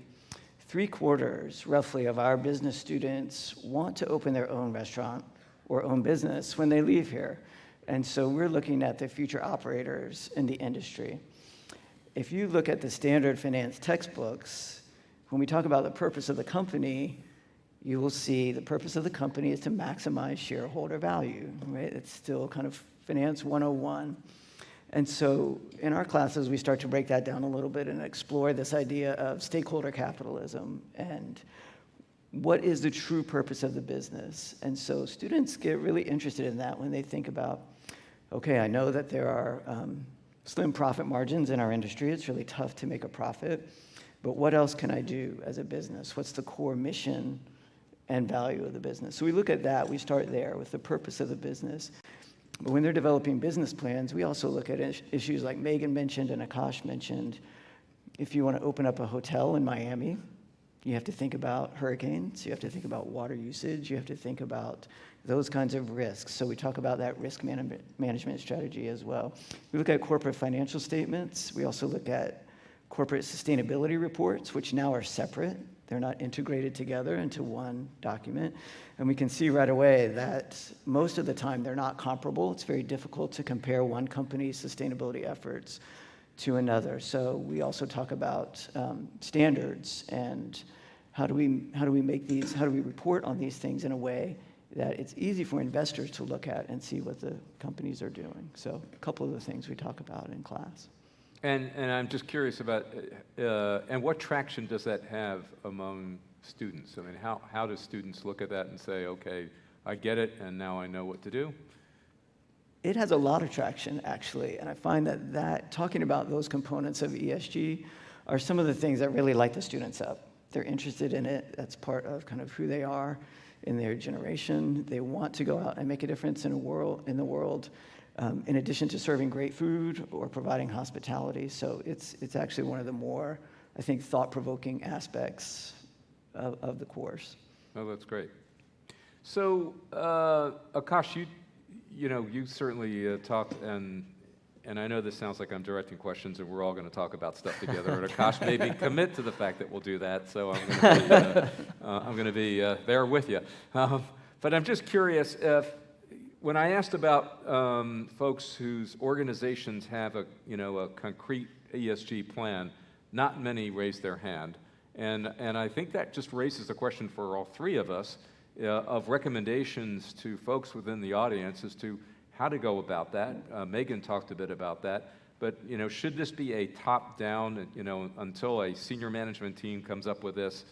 3/4, roughly, of our business students want to open their own restaurant or own business when they leave here. And so we're looking at the future operators in the industry. If you look at the standard finance textbooks, when we talk about the purpose of the company, you will see the purpose of the company is to maximize shareholder value, right? It's still kind of finance 101. And so in our classes, we start to break that down a little bit and explore this idea of stakeholder capitalism and what is the true purpose of the business. And so students get really interested in that when they think about, okay, I know that there are slim profit margins in our industry. It's really tough to make a profit. But what else can I do as a business? What's the core mission and value of the business? So we look at that. We start there with the purpose of the business. But when they're developing business plans, we also look at issues like Megan mentioned and Akash mentioned. If you want to open up a hotel in Miami, you have to think about hurricanes, you have to think about water usage, you have to think about those kinds of risks. So we talk about that risk management strategy as well. We look at corporate financial statements. We also look at corporate sustainability reports, which now are separate. They're not integrated together into one document. And we can see right away that most of the time they're not comparable. It's very difficult to compare one company's sustainability efforts to another. So we also talk about standards and how do we report on these things in a way that it's easy for investors to look at and see what the companies are doing. So a couple of the things we talk about in class. And I'm just curious about, and what traction does that have among students? I mean, how do students look at that and say, okay, I get it, and now I know what to do? It has a lot of traction, actually, and I find that talking about those components of ESG are some of the things that really light the students up. They're interested in it. That's part of kind of who they are in their generation. They want to go out and make a difference in the world. In addition to serving great food or providing hospitality. So it's actually one of the more, I think, thought-provoking aspects of the course. Oh, that's great. So, Akash, you certainly talked, and I know this sounds like I'm directing questions, and we're all going to talk about stuff together. And Akash maybe commit to the fact that we'll do that. So I'm going to be there with you. But I'm just curious if. When I asked about folks whose organizations have a concrete ESG plan, not many raised their hand, and I think that just raises the question for all three of us of recommendations to folks within the audience as to how to go about that. Megan talked a bit about that, but should this be a top-down? Until a senior management team comes up with this,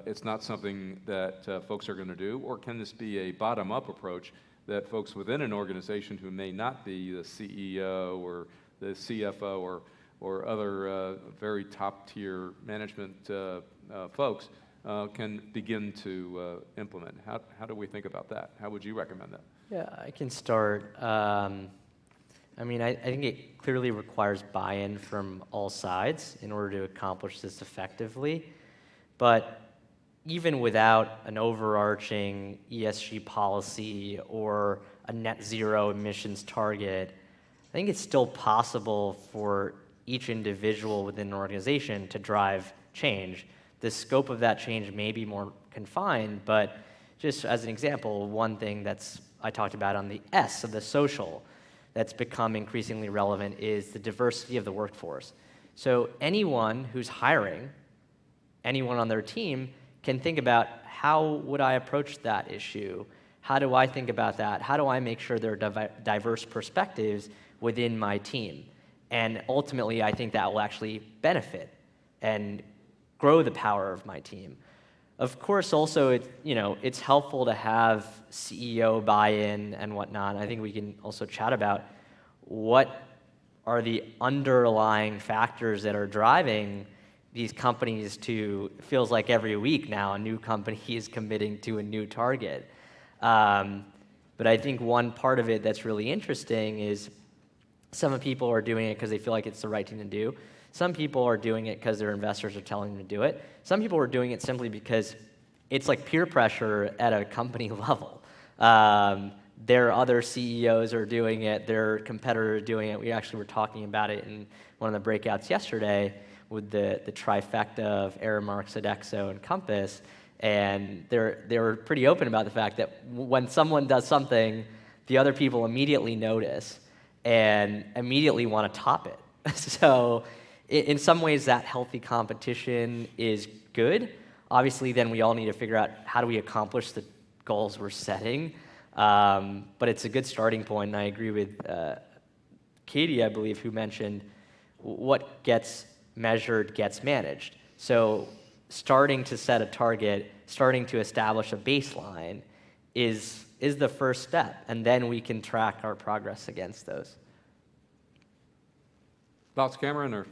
it's not something that folks are going to do, or can this be a bottom-up approach? That folks within an organization who may not be the CEO or the CFO or other very top-tier management folks can begin to implement. How do we think about that? How would you recommend that? Yeah, I can start. I mean, I think it clearly requires buy-in from all sides in order to accomplish this effectively. But even without an overarching ESG policy or a net zero emissions target, I think it's still possible for each individual within an organization to drive change. The scope of that change may be more confined, but just as an example, one thing I talked about on the S of the social that's become increasingly relevant is the diversity of the workforce. So anyone who's hiring, anyone on their team, can think about, how would I approach that issue? How do I think about that? How do I make sure there are diverse perspectives within my team? And ultimately, I think that will actually benefit and grow the power of my team. Of course, also, it's helpful to have CEO buy-in and whatnot. I think we can also chat about what are the underlying factors that are driving these companies to, it feels like every week now, a new company is committing to a new target. But I think one part of it that's really interesting is some people are doing it because they feel like it's the right thing to do. Some people are doing it because their investors are telling them to do it. Some people are doing it simply because it's like peer pressure at a company level. Their other CEOs are doing it, their competitors are doing it. We actually were talking about it in one of the breakouts yesterday with the trifecta of Aramark, Sodexo, and Compass. And they were pretty open about the fact that when someone does something, the other people immediately notice and immediately want to top it. So in some ways, that healthy competition is good. Obviously, then we all need to figure out, how do we accomplish the goals we're setting? But it's a good starting point, and I agree with Katie, I believe, who mentioned what gets measured gets managed. So starting to set a target, starting to establish a baseline is the first step, and then we can track our progress against those. Thoughts, Cameron? Or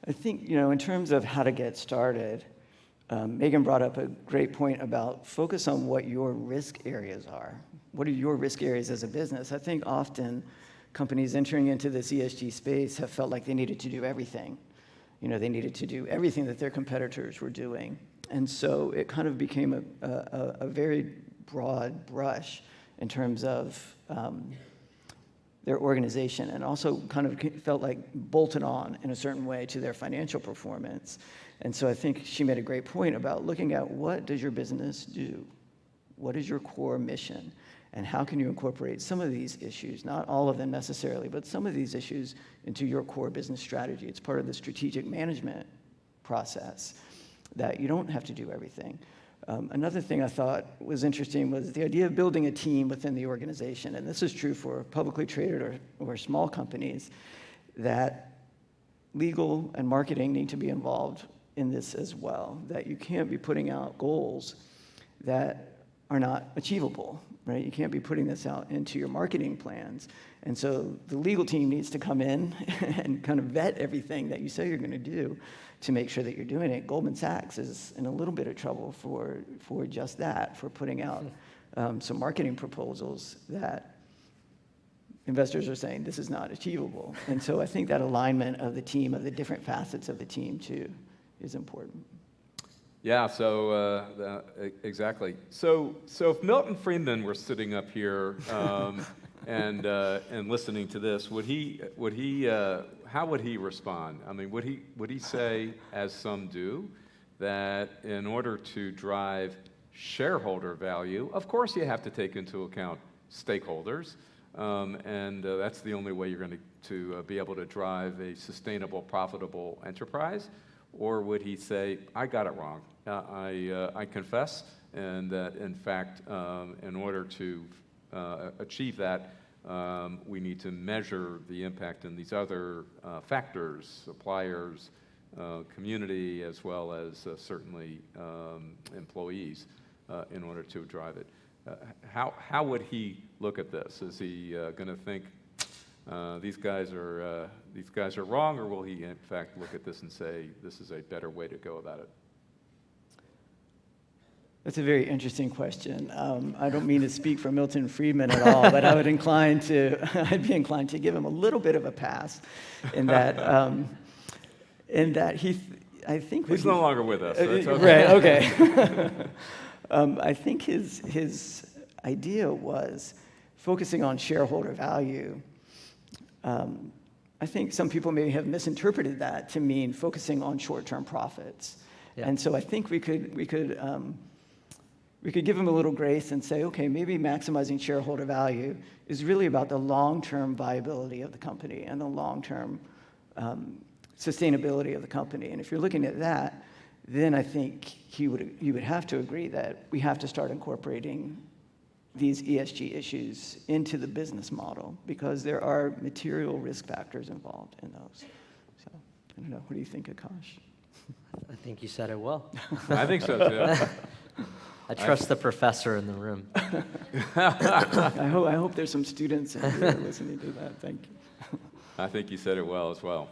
I think, in terms of how to get started, Megan brought up a great point about focus on what your risk areas are. What are your risk areas as a business? I think often companies entering into this ESG space have felt like they needed to do everything. They needed to do everything that their competitors were doing. And so it kind of became a very broad brush in terms of their organization, and also kind of felt like bolted on in a certain way to their financial performance. And so I think she made a great point about looking at, what does your business do? What is your core mission? And how can you incorporate some of these issues, not all of them necessarily, but some of these issues into your core business strategy? It's part of the strategic management process that you don't have to do everything. Another thing I thought was interesting was the idea of building a team within the organization. And this is true for publicly traded or small companies, that legal and marketing need to be involved in this as well, that you can't be putting out goals that are not achievable, right? You can't be putting this out into your marketing plans. And so the legal team needs to come in and kind of vet everything that you say you're going to do to make sure that you're doing it. Goldman Sachs is in a little bit of trouble for just that, for putting out some marketing proposals that investors are saying this is not achievable. And so I think that alignment of the team, of the different facets of the team too, is important. Yeah, so exactly. So if Milton Friedman were sitting up here and listening to this, how would he respond? I mean, would he say, as some do, that in order to drive shareholder value, of course you have to take into account stakeholders, and that's the only way you're going to be able to drive a sustainable, profitable enterprise? Or would he say, I got it wrong, I confess, and that in fact, in order to achieve that, we need to measure the impact in these other factors, suppliers, community, as well as certainly employees, in order to drive it. How would he look at this? Is he going to think, these guys are wrong, or will he in fact look at this and say this is a better way to go about it? That's a very interesting question. I don't mean to speak for Milton Friedman at all, but I'd be inclined to give him a little bit of a pass in that I think he's no longer with us. So it's okay. Right. Okay. I think his idea was focusing on shareholder value. I think some people may have misinterpreted that to mean focusing on short-term profits, and so I think we could give him a little grace and say, okay, maybe maximizing shareholder value is really about the long-term viability of the company and the long-term sustainability of the company. And if you're looking at that, then I think you would have to agree that we have to start incorporating these ESG issues into the business model because there are material risk factors involved in those. So I don't know. What do you think, Akash? I think you said it well. I think so too. I trust the professor in the room. I hope there's some students in here listening to that. Thank you. I think you said it well as well.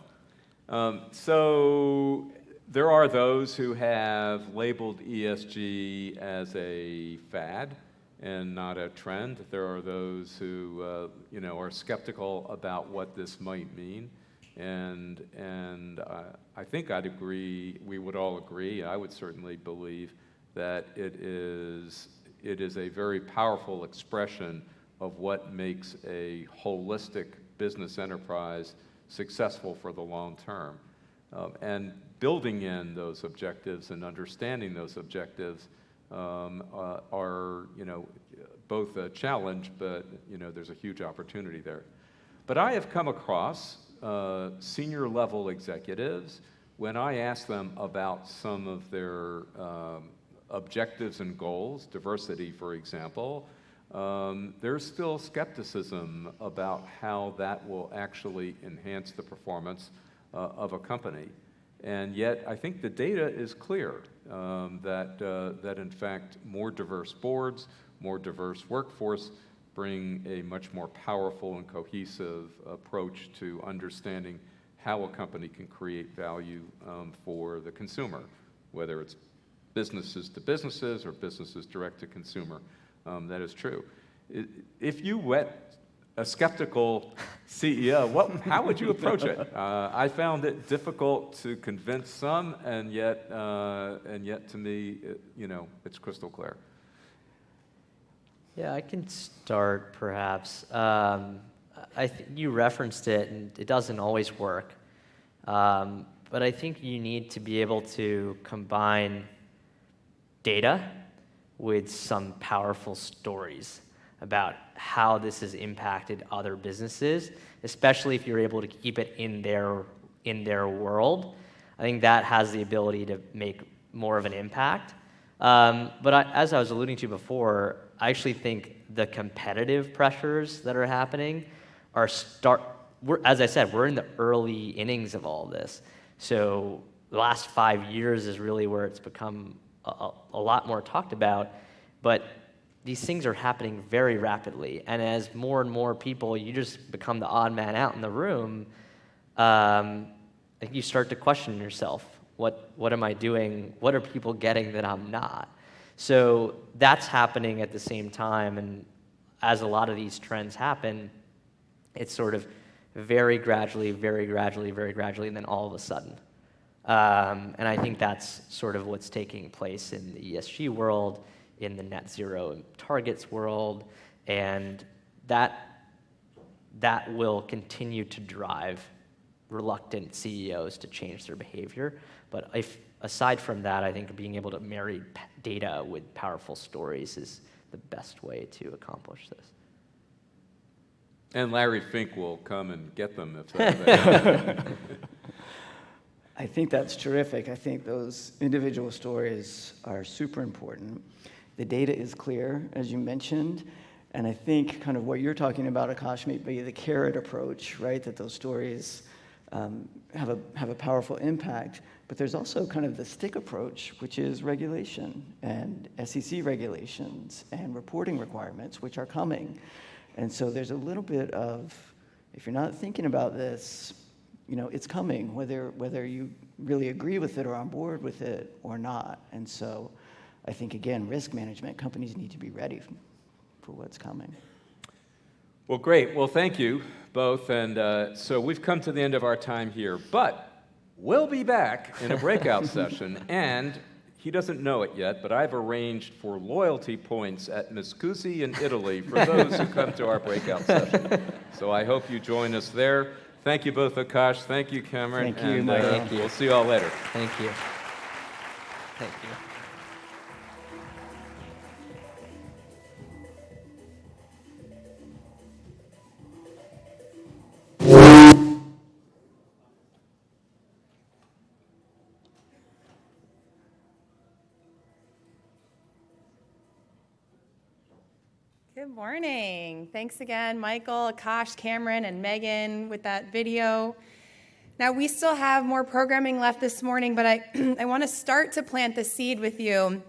So there are those who have labeled ESG as a fad and not a trend. There are those who are skeptical about what this might mean. And I think I'd agree, we would all agree, I would certainly believe that it is a very powerful expression of what makes a holistic business enterprise successful for the long term. And building in those objectives and understanding those objectives are, both a challenge, but, there's a huge opportunity there. But I have come across senior level executives, when I ask them about some of their objectives and goals, diversity, for example, there's still skepticism about how that will actually enhance the performance of a company. And yet, I think the data is clear that in fact, more diverse boards, more diverse workforce bring a much more powerful and cohesive approach to understanding how a company can create value for the consumer, whether it's businesses to businesses or businesses direct to consumer. That is true. If you met a skeptical CEO, how would you approach it? I found it difficult to convince some, and yet to me, it's crystal clear. Yeah, I can start perhaps. You referenced it, and it doesn't always work. But I think you need to be able to combine data with some powerful stories about how this has impacted other businesses, especially if you're able to keep it in their world. I think that has the ability to make more of an impact. As I was alluding to before, I actually think the competitive pressures that are happening as I said, we're in the early innings of all this. So the last 5 years is really where it's become a lot more talked about, but these things are happening very rapidly. And as more and more people, you just become the odd man out in the room, I think you start to question yourself. What am I doing? What are people getting that I'm not? So that's happening at the same time. And as a lot of these trends happen, it's sort of very gradually, and then all of a sudden. And I think that's sort of what's taking place in the ESG world, in the net zero targets world, and that will continue to drive reluctant CEOs to change their behavior. But aside from that, I think being able to marry data with powerful stories is the best way to accomplish this. And Larry Fink will come and get them if they I think that's terrific. I think those individual stories are super important. The data is clear, as you mentioned, and I think kind of what you're talking about, Akash, may be the carrot approach, right? That those stories have a powerful impact. But there's also kind of the stick approach, which is regulation and SEC regulations and reporting requirements, which are coming. And so there's a little bit of if you're not thinking about this, it's coming, whether you really agree with it or on board with it or not. And so I think, again, risk management, companies need to be ready for what's coming. Well, great. Well, thank you both. And so we've come to the end of our time here, but we'll be back in a breakout session. And he doesn't know it yet, but I've arranged for loyalty points at Miscusi in Italy for those who come to our breakout session. So I hope you join us there. Thank you both, Akash. Thank you, Cameron. Thank you, and, Michael. Thank you. We'll see you all later. Thank you. Thank you. Good morning. Thanks again, Michael, Akash, Cameron, and Megan with that video. Now, we still have more programming left this morning, but I want to start to plant the seed with you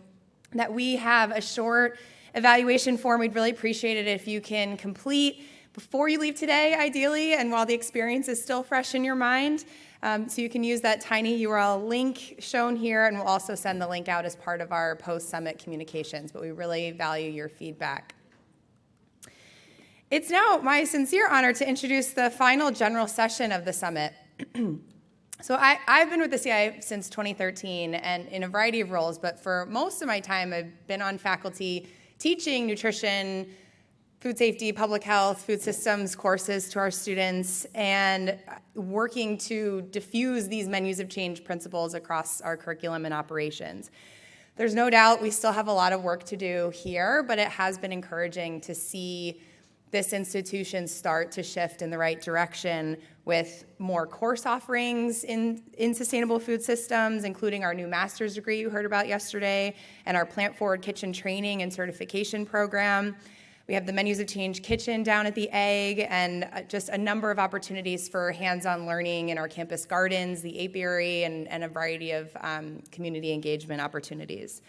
that we have a short evaluation form. We'd really appreciate it if you can complete before you leave today, ideally, and while the experience is still fresh in your mind. So you can use that tiny URL link shown here, and we'll also send the link out as part of our post-summit communications, but we really value your feedback. It's now my sincere honor to introduce the final general session of the summit. So I've been with the CIA since 2013 and in a variety of roles, but for most of my time I've been on faculty teaching nutrition, food safety, public health, food systems courses to our students, and working to diffuse these menus of change principles across our curriculum and operations. There's no doubt we still have a lot of work to do here, but it has been encouraging to see this institution start to shift in the right direction with more course offerings in sustainable food systems, including our new master's degree you heard about yesterday, and our Plant Forward Kitchen training and certification program. We have the Menus of Change kitchen down at the Egg, and just a number of opportunities for hands-on learning in our campus gardens, the apiary, and a variety of community engagement opportunities.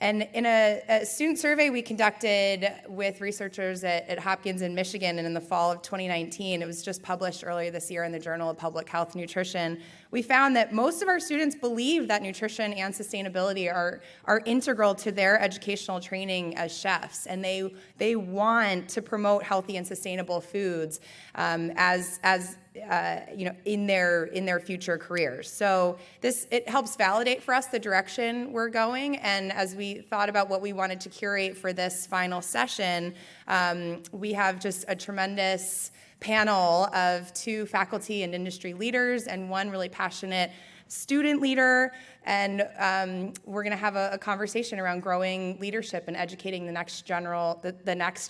And in a student survey we conducted with researchers at Hopkins in Michigan, and in the fall of 2019, it was just published earlier this year in the Journal of Public Health Nutrition, we found that most of our students believe that nutrition and sustainability are integral to their educational training as chefs, and they want to promote healthy and sustainable foods in their future careers. So it helps validate for us the direction we're going. And as we thought about what we wanted to curate for this final session, we have just a tremendous panel of 2 faculty and industry leaders and 1 really passionate student leader, and we're going to have a conversation around growing leadership and educating the next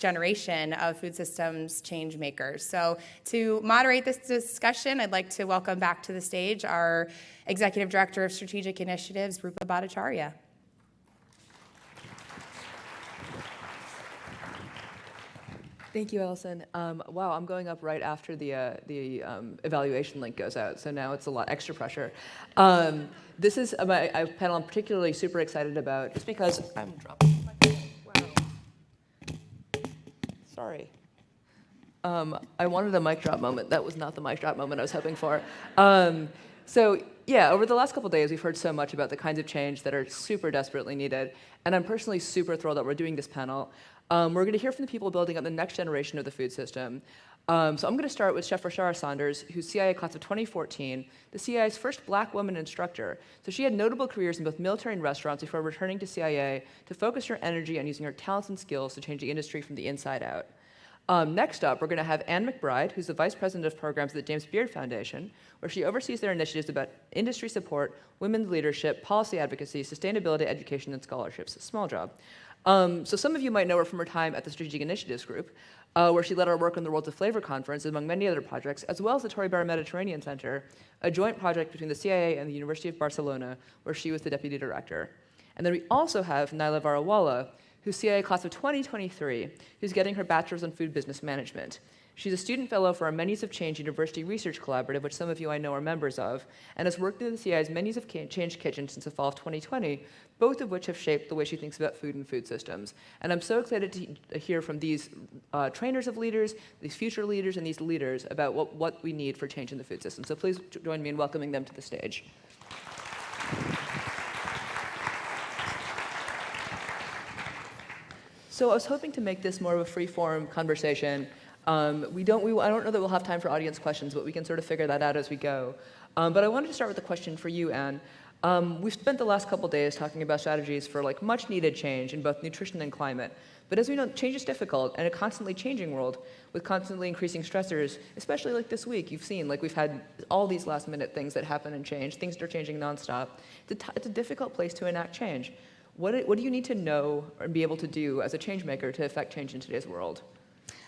generation of food systems change makers. So to moderate this discussion, I'd like to welcome back to the stage our Executive Director of Strategic Initiatives, Rupa Bhattacharya. Thank you, Allison. Wow, I'm going up right after the evaluation link goes out, so now it's a lot extra pressure. This is a panel I'm particularly super excited about, just because I'm dropping my phone. Wow. Sorry. I wanted a mic drop moment. That was not the mic drop moment I was hoping for. So yeah, over the last couple of days, we've heard so much about the kinds of change that are super desperately needed, and I'm personally super thrilled that we're doing this panel. We're going to hear from the people building up the next generation of the food system. So I'm going to start with Chef Rashara Saunders, who's CIA class of 2014, the CIA's first black woman instructor. So she had notable careers in both military and restaurants before returning to CIA to focus her energy on using her talents and skills to change the industry from the inside out. Next up, we're going to have Anne McBride, who's the Vice President of Programs at the James Beard Foundation, where she oversees their initiatives about industry support, women's leadership, policy advocacy, sustainability, education, and scholarships. A small job. So some of you might know her from her time at the Strategic Initiatives Group, where she led our work on the World of Flavor Conference, among many other projects, as well as the Torre Barra Mediterranean Center, a joint project between the CIA and the University of Barcelona, where she was the deputy director. And then we also have Naila Varawala, who's CIA class of 2023, who's getting her bachelor's in food business management. She's a student fellow for our Menus of Change University Research Collaborative, which some of you I know are members of, and has worked in the CI's Menus of Change kitchen since the fall of 2020, both of which have shaped the way she thinks about food and food systems. And I'm so excited to hear from these trainers of leaders, these future leaders, and these leaders about what we need for change in the food system. So please join me in welcoming them to the stage. So I was hoping to make this more of a free-form conversation. I don't know that we'll have time for audience questions, but we can sort of figure that out as we go. But I wanted to start with a question for you, Anne. We've spent the last couple days talking about strategies for like much needed change in both nutrition and climate. But as we know, change is difficult in a constantly changing world with constantly increasing stressors, especially like this week. You've seen, like we've had all these last minute things that happen and change, things that are changing nonstop. It's a difficult place to enact change. What do you need to know and be able to do as a change maker to affect change in today's world?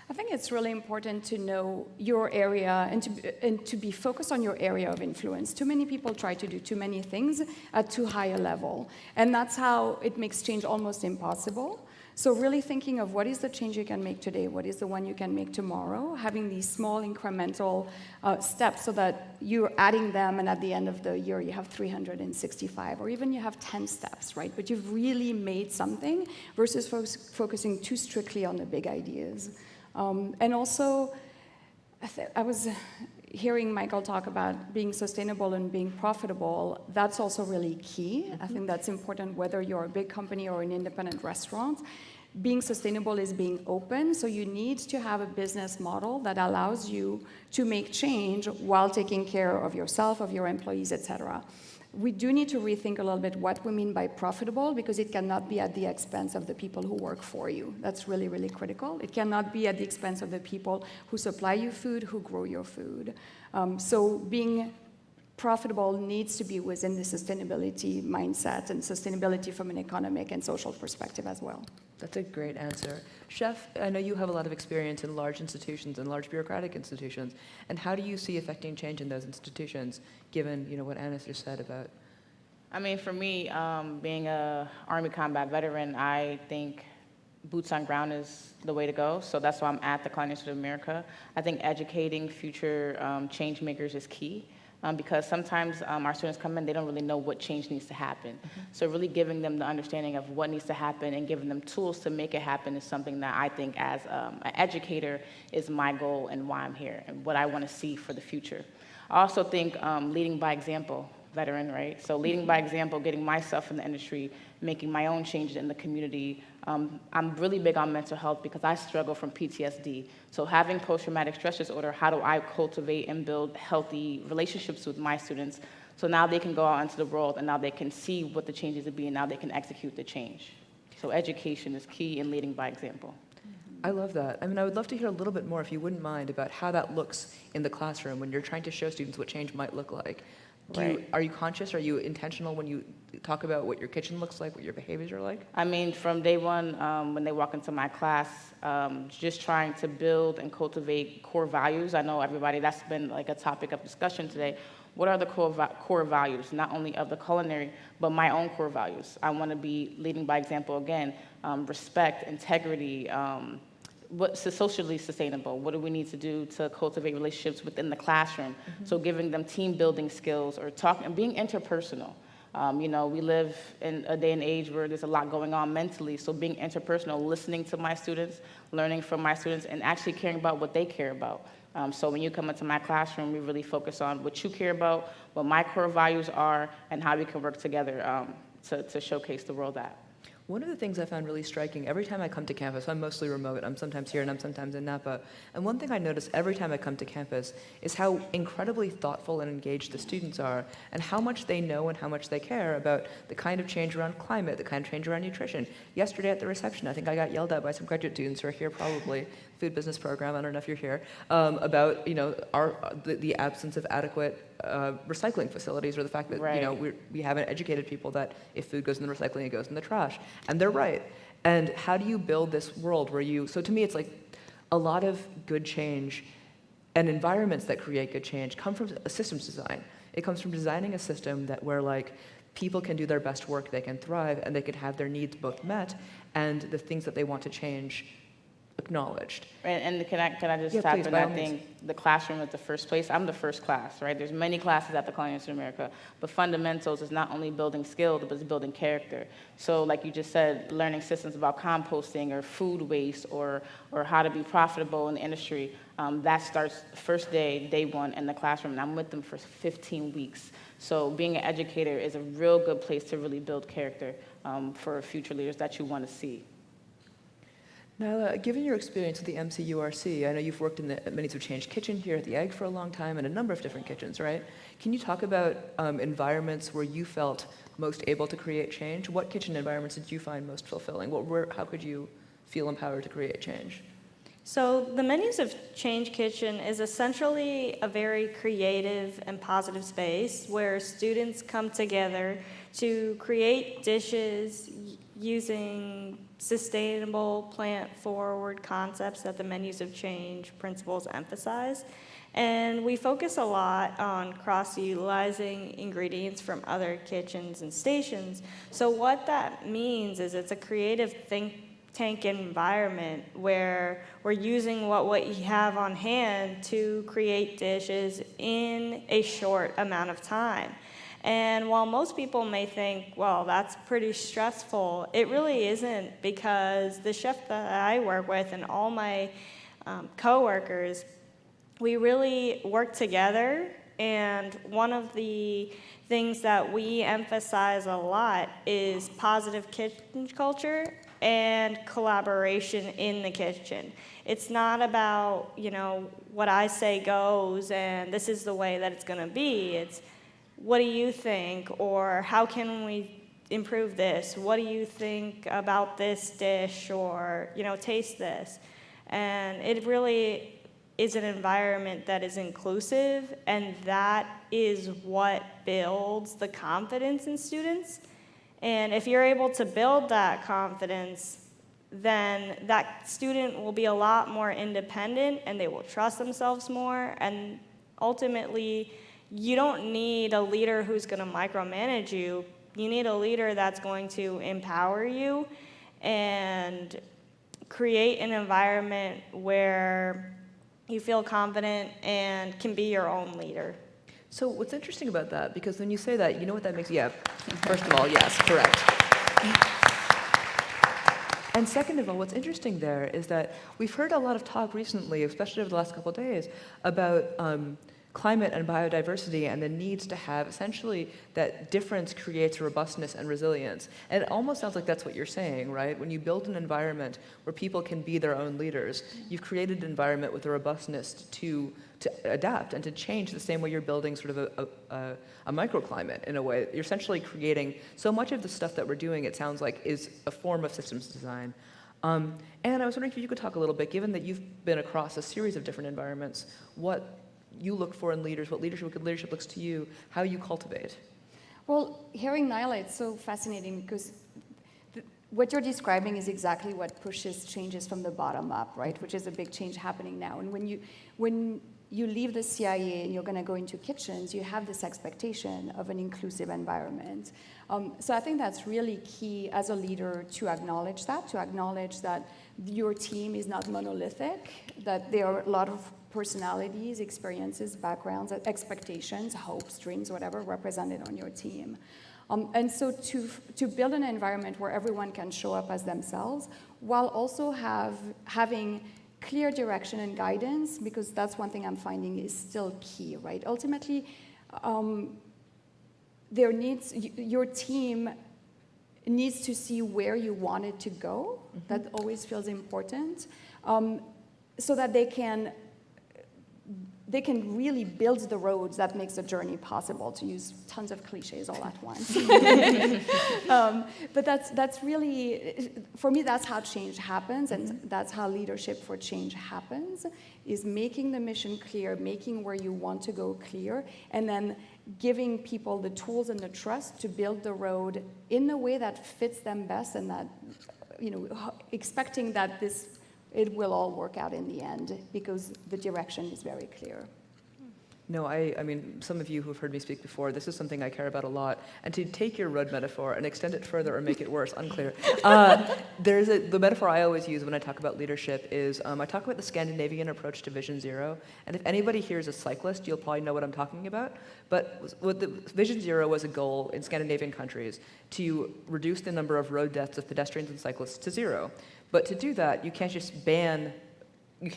I think it's really important to know your area and to be focused on your area of influence. Too many people try to do too many things at too high a level, and that's how it makes change almost impossible. So really thinking of what is the change you can make today, what is the one you can make tomorrow, having these small incremental steps so that you're adding them, and at the end of the year you have 365, or even you have 10 steps, right? But you've really made something versus focusing too strictly on the big ideas. And also, I was hearing Michael talk about being sustainable and being profitable. That's also really key. I think that's important whether you're a big company or an independent restaurant. Being sustainable is being open, so you need to have a business model that allows you to make change while taking care of yourself, of your employees, etc. We do need to rethink a little bit what we mean by profitable, because it cannot be at the expense of the people who work for you. That's really, really critical. It cannot be at the expense of the people who supply you food, who grow your food. So being profitable needs to be within the sustainability mindset and sustainability from an economic and social perspective as well. That's a great answer. Chef, I know you have a lot of experience in large institutions and large bureaucratic institutions. And how do you see affecting change in those institutions, given what Anna just said about? I mean, for me, being a Army combat veteran, I think boots on ground is the way to go. So that's why I'm at the Culinary Institute of America. I think educating future change makers is key. Because sometimes our students come in, they don't really know what change needs to happen. So really giving them the understanding of what needs to happen and giving them tools to make it happen is something that I think as an educator is my goal and why I'm here and what I want to see for the future. I also think leading by example, veteran, right? So leading by example, getting myself in the industry, making my own changes in the community. I'm really big on mental health because I struggle from PTSD. So having post-traumatic stress disorder, how do I cultivate and build healthy relationships with my students so now they can go out into the world and now they can see what the changes would be and now they can execute the change. So education is key in leading by example. I love that. I mean, I would love to hear a little bit more, if you wouldn't mind, about how that looks in the classroom when you're trying to show students what change might look like. Are you conscious, are you intentional when you talk about what your kitchen looks like, what your behaviors are like? I mean, from day one, when they walk into my class, just trying to build and cultivate core values. I know everybody, that's been like a topic of discussion today. What are the core values, not only of the culinary, but my own core values? I want to be leading by example again, respect, integrity, what's socially sustainable? What do we need to do to cultivate relationships within the classroom? So giving them team building skills or being interpersonal. We live in a day and age where there's a lot going on mentally, so being interpersonal, listening to my students, learning from my students, and actually caring about what they care about. So when you come into my classroom, we really focus on what you care about, what my core values are, and how we can work together to showcase the world that. One of the things I found really striking, every time I come to campus, I'm mostly remote, I'm sometimes here and I'm sometimes in Napa, and one thing I notice every time I come to campus is how incredibly thoughtful and engaged the students are, and how much they know and how much they care about the kind of change around climate, the kind of change around nutrition. Yesterday at the reception, I think I got yelled at by some graduate students who are here probably, food business program, I don't know if you're here, about the absence of adequate recycling facilities, or the fact that we haven't educated people that if food goes in the recycling, it goes in the trash. And they're right. And how do you build this world where so to me it's like a lot of good change and environments that create good change come from a systems design. It comes from designing a system where people can do their best work, they can thrive, and they can have their needs both met, and the things that they want to change acknowledged. And can I just Yeah, tap please, in? by I all means. think the classroom is the first place. I'm the first class, right? There's many classes at the Culinary Institute of America, but fundamentals is not only building skills, but it's building character. So like you just said, learning systems about composting or food waste or how to be profitable in the industry, that starts first day one in the classroom, and I'm with them for 15 weeks. So being an educator is a real good place to really build character for future leaders that you want to see. Nyla, given your experience with the MCURC, I know you've worked in the Menus of Change kitchen here at the Egg for a long time and a number of different kitchens, right? Can you talk about environments where you felt most able to create change? What kitchen environments did you find most fulfilling? How could you feel empowered to create change? So the Menus of Change kitchen is essentially a very creative and positive space where students come together to create dishes using sustainable, plant-forward concepts that the Menus of Change principles emphasize. And we focus a lot on cross-utilizing ingredients from other kitchens and stations. So what that means is it's a creative think tank environment where we're using what we have on hand to create dishes in a short amount of time. And while most people may think, well, that's pretty stressful, it really isn't, because the chef that I work with and all my coworkers, we really work together. And one of the things that we emphasize a lot is positive kitchen culture and collaboration in the kitchen. It's not about, what I say goes and this is the way that it's gonna be. It's, what do you think? Or how can we improve this? What do you think about this dish? Or, taste this. And it really is an environment that is inclusive, and that is what builds the confidence in students. And if you're able to build that confidence, then that student will be a lot more independent and they will trust themselves more. And ultimately, you don't need a leader who's going to micromanage you. You need a leader that's going to empower you and create an environment where you feel confident and can be your own leader. So what's interesting about that, because when you say that, you know what that makes, first of all, yes, correct. And second of all, what's interesting there is that we've heard a lot of talk recently, especially over the last couple of days, about climate and biodiversity and the needs to have essentially that difference creates robustness and resilience. And it almost sounds like that's what you're saying, right? When you build an environment where people can be their own leaders, you've created an environment with a robustness to adapt and to change the same way you're building sort of a microclimate in a way. You're essentially creating so much of the stuff that we're doing, it sounds like, is a form of systems design. And I was wondering if you could talk a little bit, given that you've been across a series of different environments, what you look for in leaders, what leadership looks to you, how you cultivate. Well, hearing Nyla, it's so fascinating because what you're describing is exactly what pushes changes from the bottom up, right? Which is a big change happening now. And when you leave the CIA and you're going to go into kitchens, you have this expectation of an inclusive environment. So I think that's really key as a leader to acknowledge that your team is not monolithic, that there are a lot of personalities, experiences, backgrounds, expectations, hopes, dreams, whatever, represented on your team. And so to build an environment where everyone can show up as themselves, while also having clear direction and guidance, because that's one thing I'm finding is still key, right? Ultimately, your team needs to see where you want it to go. Mm-hmm. That always feels important, so that they can really build the roads that makes the journey possible, to use tons of cliches all at once. But that's really, for me, that's how change happens, and that's how leadership for change happens, is making the mission clear, making where you want to go clear, and then giving people the tools and the trust to build the road in the way that fits them best, and that, expecting that it will all work out in the end, because the direction is very clear. No, I mean, some of you who have heard me speak before, this is something I care about a lot. And to take your road metaphor and extend it further or make it worse, unclear. The metaphor I always use when I talk about leadership is I talk about the Scandinavian approach to Vision Zero. And if anybody here is a cyclist, you'll probably know what I'm talking about. But what the Vision Zero was a goal in Scandinavian countries to reduce the number of road deaths of pedestrians and cyclists to zero. But to do that, you can't just ban. You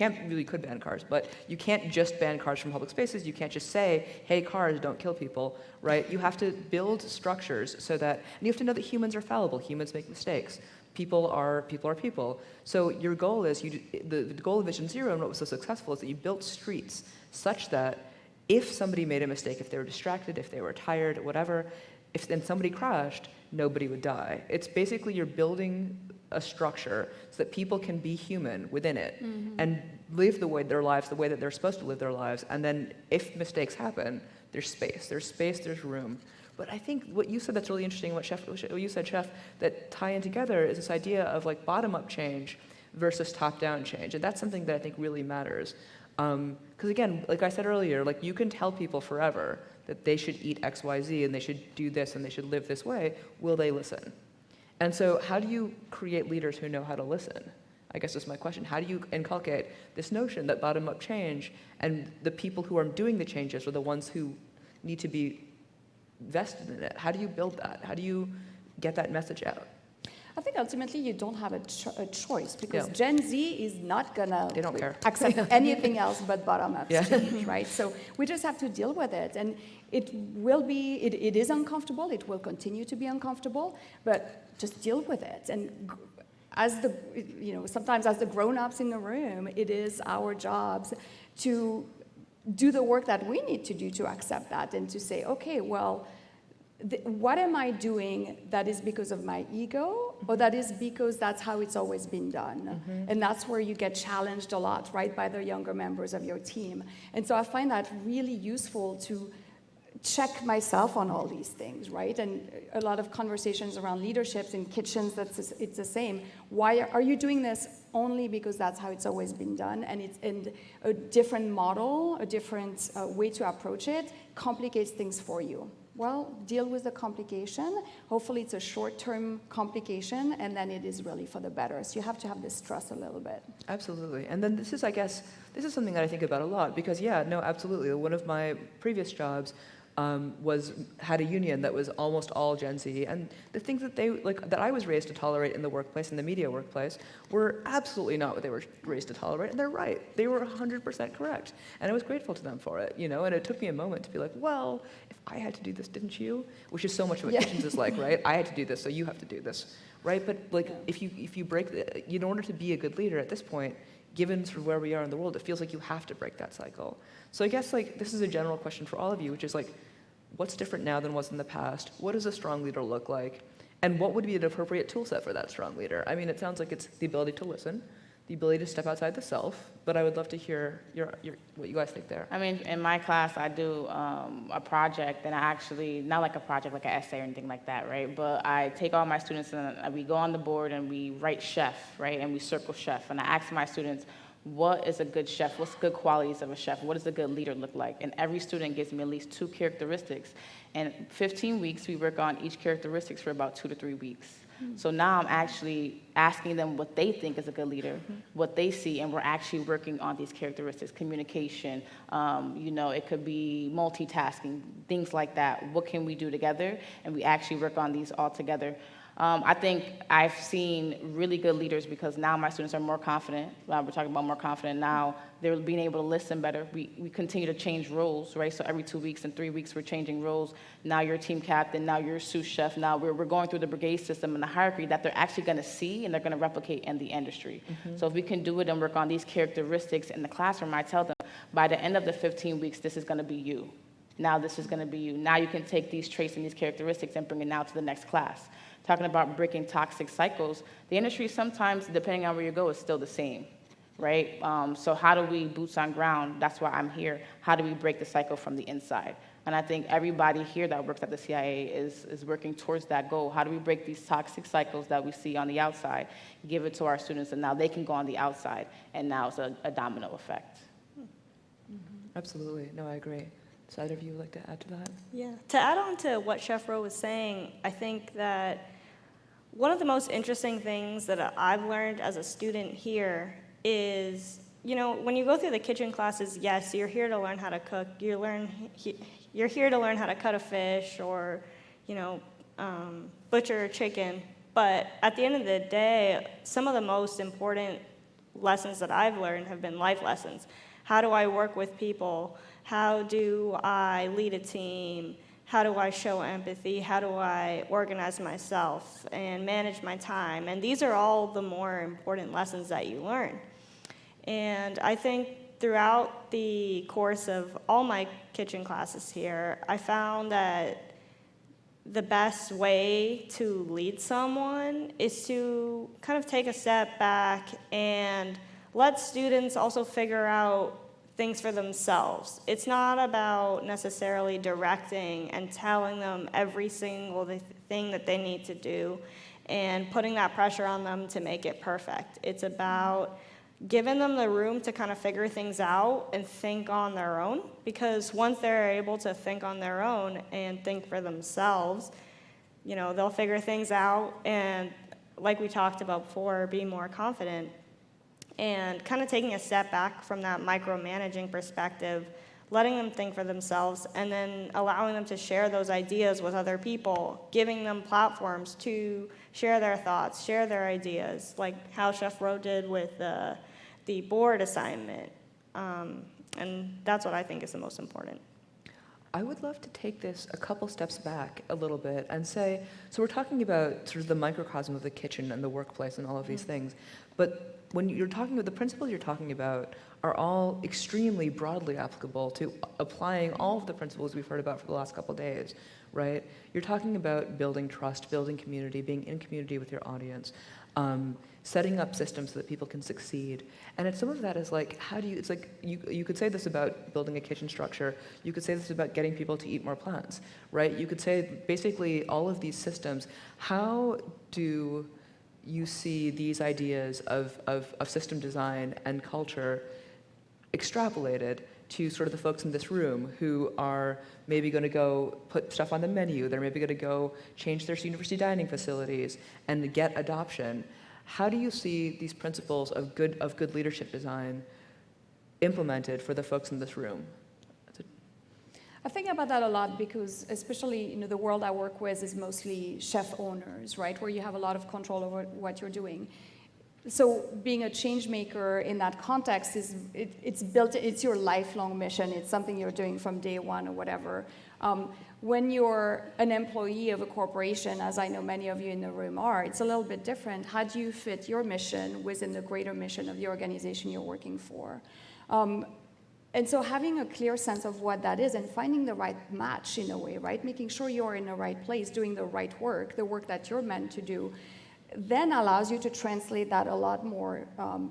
could ban cars, but you can't just ban cars from public spaces. You can't just say, hey, cars, don't kill people, right? You have to build structures so that, and you have to know that humans are fallible. Humans make mistakes. People are people. So your goal is, the goal of Vision Zero and what was so successful is that you built streets such that if somebody made a mistake, if they were distracted, if they were tired, whatever, if then somebody crashed, nobody would die. It's basically you're building a structure so that people can be human within it and live their lives the way that they're supposed to live their lives. And then if mistakes happen, there's space, there's room. But I think what you said that's really interesting, what you said, Chef, that tie in together is this idea of like bottom-up change versus top-down change. And that's something that I think really matters. Because again, like I said earlier, like you can tell people forever that they should eat X, Y, Z, and they should do this, and they should live this way. Will they listen? And so how do you create leaders who know how to listen? I guess is my question. How do you inculcate this notion that bottom-up change and the people who are doing the changes are the ones who need to be vested in it? How do you build that? How do you get that message out? I think ultimately you don't have a choice because Gen Z is not gonna accept anything else but bottom-up change, right? So we just have to deal with it, and it is uncomfortable. It will continue to be uncomfortable, but just deal with it. And sometimes as the grown-ups in the room, it is our jobs to do the work that we need to do to accept that and to say, okay, well, what am I doing that is because of my ego, or that is because that's how it's always been done? And that's where you get challenged a lot, right, by the younger members of your team. And so I find that really useful to check myself on all these things, right? And a lot of conversations around leaderships in kitchens, it's the same. Why are you doing this? Only because that's how it's always been done, and it's in a different model, a different way to approach it, complicates things for you. Well, deal with the complication. Hopefully it's a short-term complication, and then it is really for the better. So you have to have this trust a little bit. Absolutely. And then this is something that I think about a lot because, absolutely. One of my previous jobs had a union that was almost all Gen Z, and the things that I was raised to tolerate in the workplace, in the media workplace, were absolutely not what they were raised to tolerate, and they're right. They were 100% correct, and I was grateful to them for it, and it took me a moment to be like, well, if I had to do this, didn't you? Which is so much of what kitchens is like, right? I had to do this, so you have to do this, right? But if you break in order to be a good leader at this point, given sort of where we are in the world, it feels like you have to break that cycle. So I guess this is a general question for all of you, which is what's different now than was in the past? What does a strong leader look like? And what would be an appropriate tool set for that strong leader? I mean, it sounds like it's the ability to listen, the ability to step outside the self, but I would love to hear what you guys think there. I mean, in my class, I do a project, and I actually, not like a project, like an essay or anything like that, right? But I take all my students, and we go on the board, and we write chef, right? And we circle chef, and I ask my students, what is a good chef? What's good qualities of a chef? What does a good leader look like? And every student gives me at least 2 characteristics. And 15 weeks, we work on each characteristics for about 2 to 3 weeks. So now I'm actually asking them what they think is a good leader, what they see, and we're actually working on these characteristics, communication, it could be multitasking, things like that. What can we do together? And we actually work on these all together. I think I've seen really good leaders because now my students are more confident. We're talking about more confident now. They're being able to listen better. We continue to change roles, right? So every 2 weeks and 3 weeks, we're changing roles. Now you're team captain. Now you're sous chef. Now we're going through the brigade system and the hierarchy that they're actually going to see and they're going to replicate in the industry. So if we can do it and work on these characteristics in the classroom, I tell them by the end of the 15 weeks, this is going to be you. Now this is going to be you. Now you can take these traits and these characteristics and bring it now to the next class. Talking about breaking toxic cycles, the industry sometimes, depending on where you go, is still the same, right? So how do we, boots on ground, that's why I'm here, how do we break the cycle from the inside? And I think everybody here that works at the CIA is working towards that goal. How do we break these toxic cycles that we see on the outside, give it to our students, and now they can go on the outside, and now it's a domino effect. Absolutely. No, I agree. Does either of you like to add to that? Yeah. To add on to what Chef Ro was saying, I think that one of the most interesting things that I've learned as a student here is, when you go through the kitchen classes, yes, you're here to learn how to cook. You're here to learn how to cut a fish or, butcher a chicken. But at the end of the day, some of the most important lessons that I've learned have been life lessons. How do I work with people? How do I lead a team? How do I show empathy? How do I organize myself and manage my time? And these are all the more important lessons that you learn. And I think throughout the course of all my kitchen classes here, I found that the best way to lead someone is to kind of take a step back and let students also figure out things for themselves. It's not about necessarily directing and telling them every single thing that they need to do and putting that pressure on them to make it perfect. It's about giving them the room to kind of figure things out and think on their own, because once they're able to think on their own and think for themselves, they'll figure things out and, like we talked about before, be more confident. And kind of taking a step back from that micromanaging perspective, letting them think for themselves, and then allowing them to share those ideas with other people, giving them platforms to share their thoughts, share their ideas, like how Chef Ro did with the board assignment. And that's what I think is the most important. I would love to take this a couple steps back a little bit and say, so we're talking about sort of the microcosm of the kitchen and the workplace and all of these things, but when you're talking about the principles you're talking about are all extremely broadly applicable to applying all of the principles we've heard about for the last couple of days, right? You're talking about building trust, building community, being in community with your audience, setting up systems so that people can succeed. And some of that is like, it's like, you could say this about building a kitchen structure, you could say this about getting people to eat more plants, right? You could say basically all of these systems, how do you see these ideas of system design and culture extrapolated to sort of the folks in this room who are maybe going to go put stuff on the menu, they're maybe going to go change their university dining facilities and get adoption. How do you see these principles of good leadership design implemented for the folks in this room? I think about that a lot because especially the world I work with is mostly chef owners, right, where you have a lot of control over what you're doing. So being a change maker in that context it's your lifelong mission. It's something you're doing from day one or whatever. When you're an employee of a corporation, as I know many of you in the room are, it's a little bit different. How do you fit your mission within the greater mission of the organization you're working for? And so having a clear sense of what that is and finding the right match in a way, right? Making sure you're in the right place, doing the right work, the work that you're meant to do, then allows you to translate that a lot more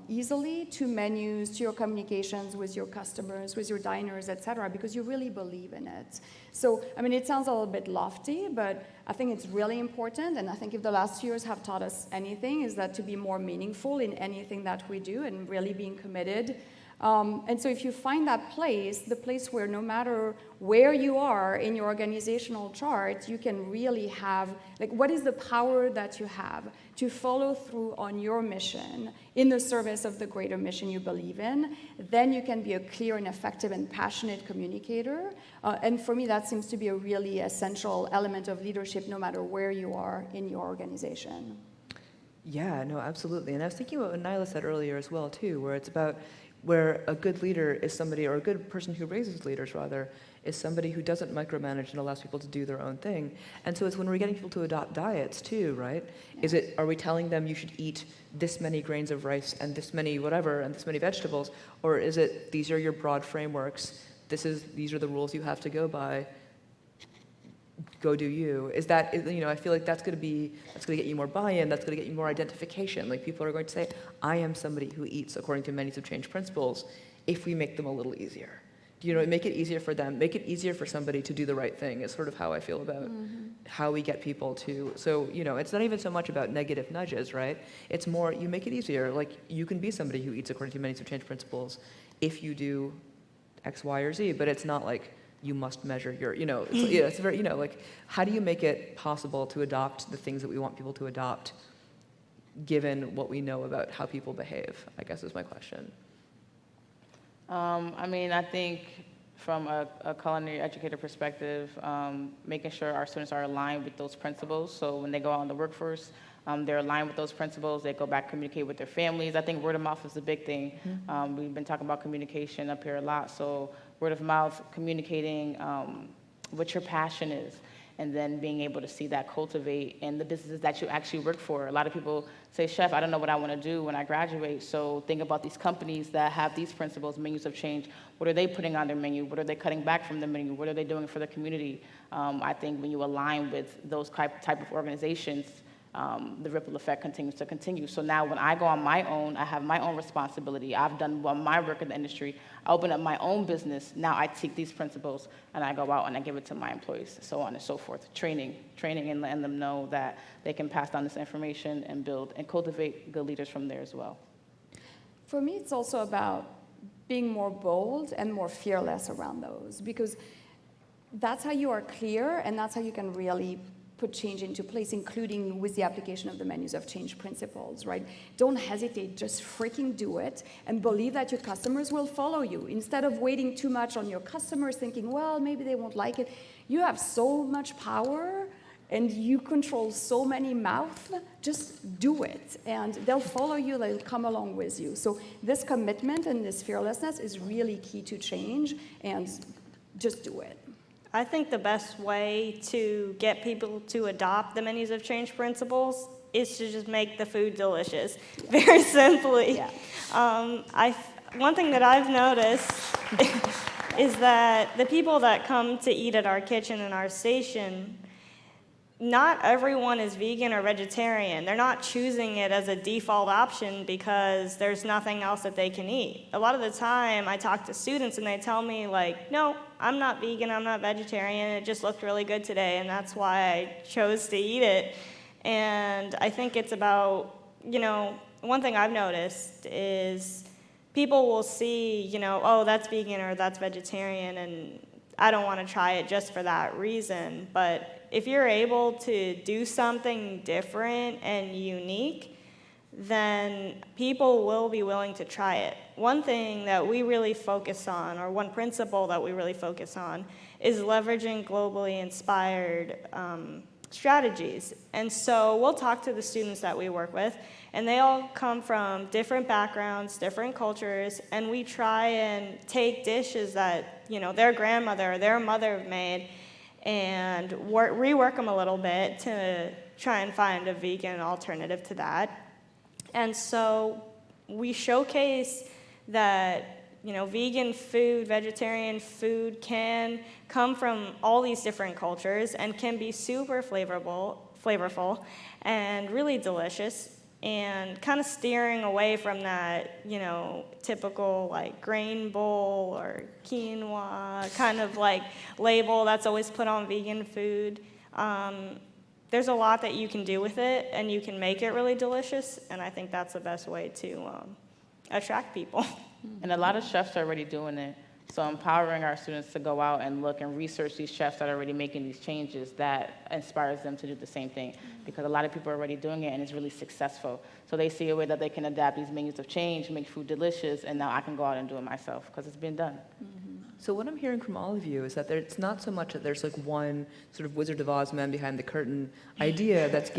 easily to menus, to your communications with your customers, with your diners, et cetera, because you really believe in it. So, it sounds a little bit lofty, but I think it's really important, and I think if the last years have taught us anything, is that to be more meaningful in anything that we do and really being committed. And so if you find that place, the place where no matter where you are in your organizational chart, you can really have, what is the power that you have to follow through on your mission in the service of the greater mission you believe in, then you can be a clear and effective and passionate communicator. And for me, that seems to be a really essential element of leadership, no matter where you are in your organization. Yeah, no, absolutely. And I was thinking about what Nyla said earlier as well, too, where it's about where a good leader is somebody, or a good person who raises leaders, rather, is somebody who doesn't micromanage and allows people to do their own thing. And so it's when we're getting people to adopt diets, too, right? Are we telling them you should eat this many grains of rice and this many whatever and this many vegetables? Or is it, these are your broad frameworks, these are the rules you have to go by, go do you? Is that, I feel like that's going to get you more buy-in, that's going to get you more identification. Like, people are going to say, I am somebody who eats according to menus of change principles, if we make them a little easier. Make it easier for them, make it easier for somebody to do the right thing is sort of how I feel about how we get people to, so, it's not even so much about negative nudges, right? It's more, you make it easier. Like, you can be somebody who eats according to menus of change principles if you do X, Y, or Z, but it's not like you must measure your, it's very, like, how do you make it possible to adopt the things that we want people to adopt, given what we know about how people behave, I guess is my question. I think from a culinary educator perspective, making sure our students are aligned with those principles. So when they go out in the workforce, they're aligned with those principles. They go back, communicate with their families. I think word of mouth is a big thing. We've been talking about communication up here a lot. So word of mouth, communicating what your passion is, and then being able to see that cultivate in the businesses that you actually work for. A lot of people say, Chef, I don't know what I want to do when I graduate. So think about these companies that have these principles, menus of change. What are they putting on their menu? What are they cutting back from the menu? What are they doing for the community? I think when you align with those type of organizations, the ripple effect continues to continue. So now when I go on my own, I have my own responsibility. I've done my work in the industry. I open up my own business. Now I take these principles and I go out and I give it to my employees, so on and so forth. Training and letting them know that they can pass down this information and build and cultivate good leaders from there as well. For me, it's also about being more bold and more fearless around those, because that's how you are clear and that's how you can really put change into place, including with the application of the menus of change principles, right? Don't hesitate, just freaking do it and believe that your customers will follow you. Instead of waiting too much on your customers thinking, well, maybe they won't like it. You have so much power and you control so many mouths, just do it. And they'll follow you, they'll come along with you. So this commitment and this fearlessness is really key to change, and just do it. I think the best way to get people to adopt the menus of change principles is to just make the food delicious, very simply. Yeah. One thing that I've noticed is that the people that come to eat at our kitchen and our station, not everyone is vegan or vegetarian. They're not choosing it as a default option because there's nothing else that they can eat. A lot of the time, I talk to students and they tell me, like, no, I'm not vegan, I'm not vegetarian, it just looked really good today, and that's why I chose to eat it. And I think it's about, one thing I've noticed is people will see, oh, that's vegan or that's vegetarian, and I don't want to try it just for that reason. But if you're able to do something different and unique, then people will be willing to try it. One thing that we really focus on, or one principle that we really focus on, is leveraging globally inspired strategies. And so we'll talk to the students that we work with, and they all come from different backgrounds, different cultures, and we try and take dishes that, their grandmother or their mother made and rework them a little bit to try and find a vegan alternative to that. And so we showcase that, vegan food, vegetarian food can come from all these different cultures and can be super flavorful and really delicious, and kind of steering away from that, typical like grain bowl or quinoa kind of like label that's always put on vegan food. There's a lot that you can do with it, and you can make it really delicious, and I think that's the best way to attract people. And a lot of chefs are already doing it. So empowering our students to go out and look and research these chefs that are already making these changes, that inspires them to do the same thing. Because a lot of people are already doing it and it's really successful. So they see a way that they can adapt these menus of change, make food delicious, and now I can go out and do it myself because it's been done. So what I'm hearing from all of you is that it's not so much that there's like one sort of Wizard of Oz man behind the curtain idea that's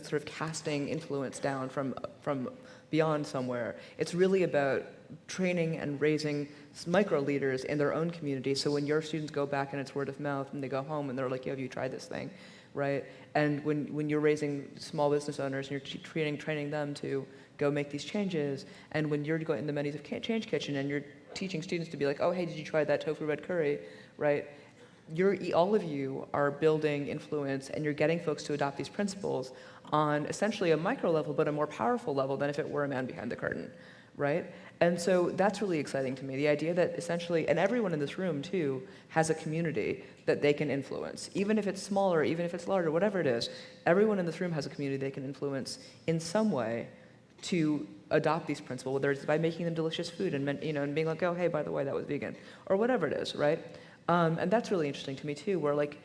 sort of casting influence down from beyond somewhere. It's really about training and raising micro leaders in their own community. So when your students go back and it's word of mouth and they go home and they're like, "Yo, have you tried this thing?" Right? And when you're raising small business owners and you're training them to go make these changes, and when you're going in the menus of Change Kitchen and you're teaching students to be like, "Oh, hey, did you try that tofu red curry?" Right? All of you are building influence, and you're getting folks to adopt these principles on essentially a micro level, but a more powerful level than if it were a man behind the curtain, right? And so that's really exciting to me, the idea that essentially, and everyone in this room too, has a community that they can influence. Even if it's smaller, even if it's larger, whatever it is, everyone in this room has a community they can influence in some way to adopt these principles, whether it's by making them delicious food and being like, "Oh, hey, by the way, that was vegan," or whatever it is, right? And that's really interesting to me too, where like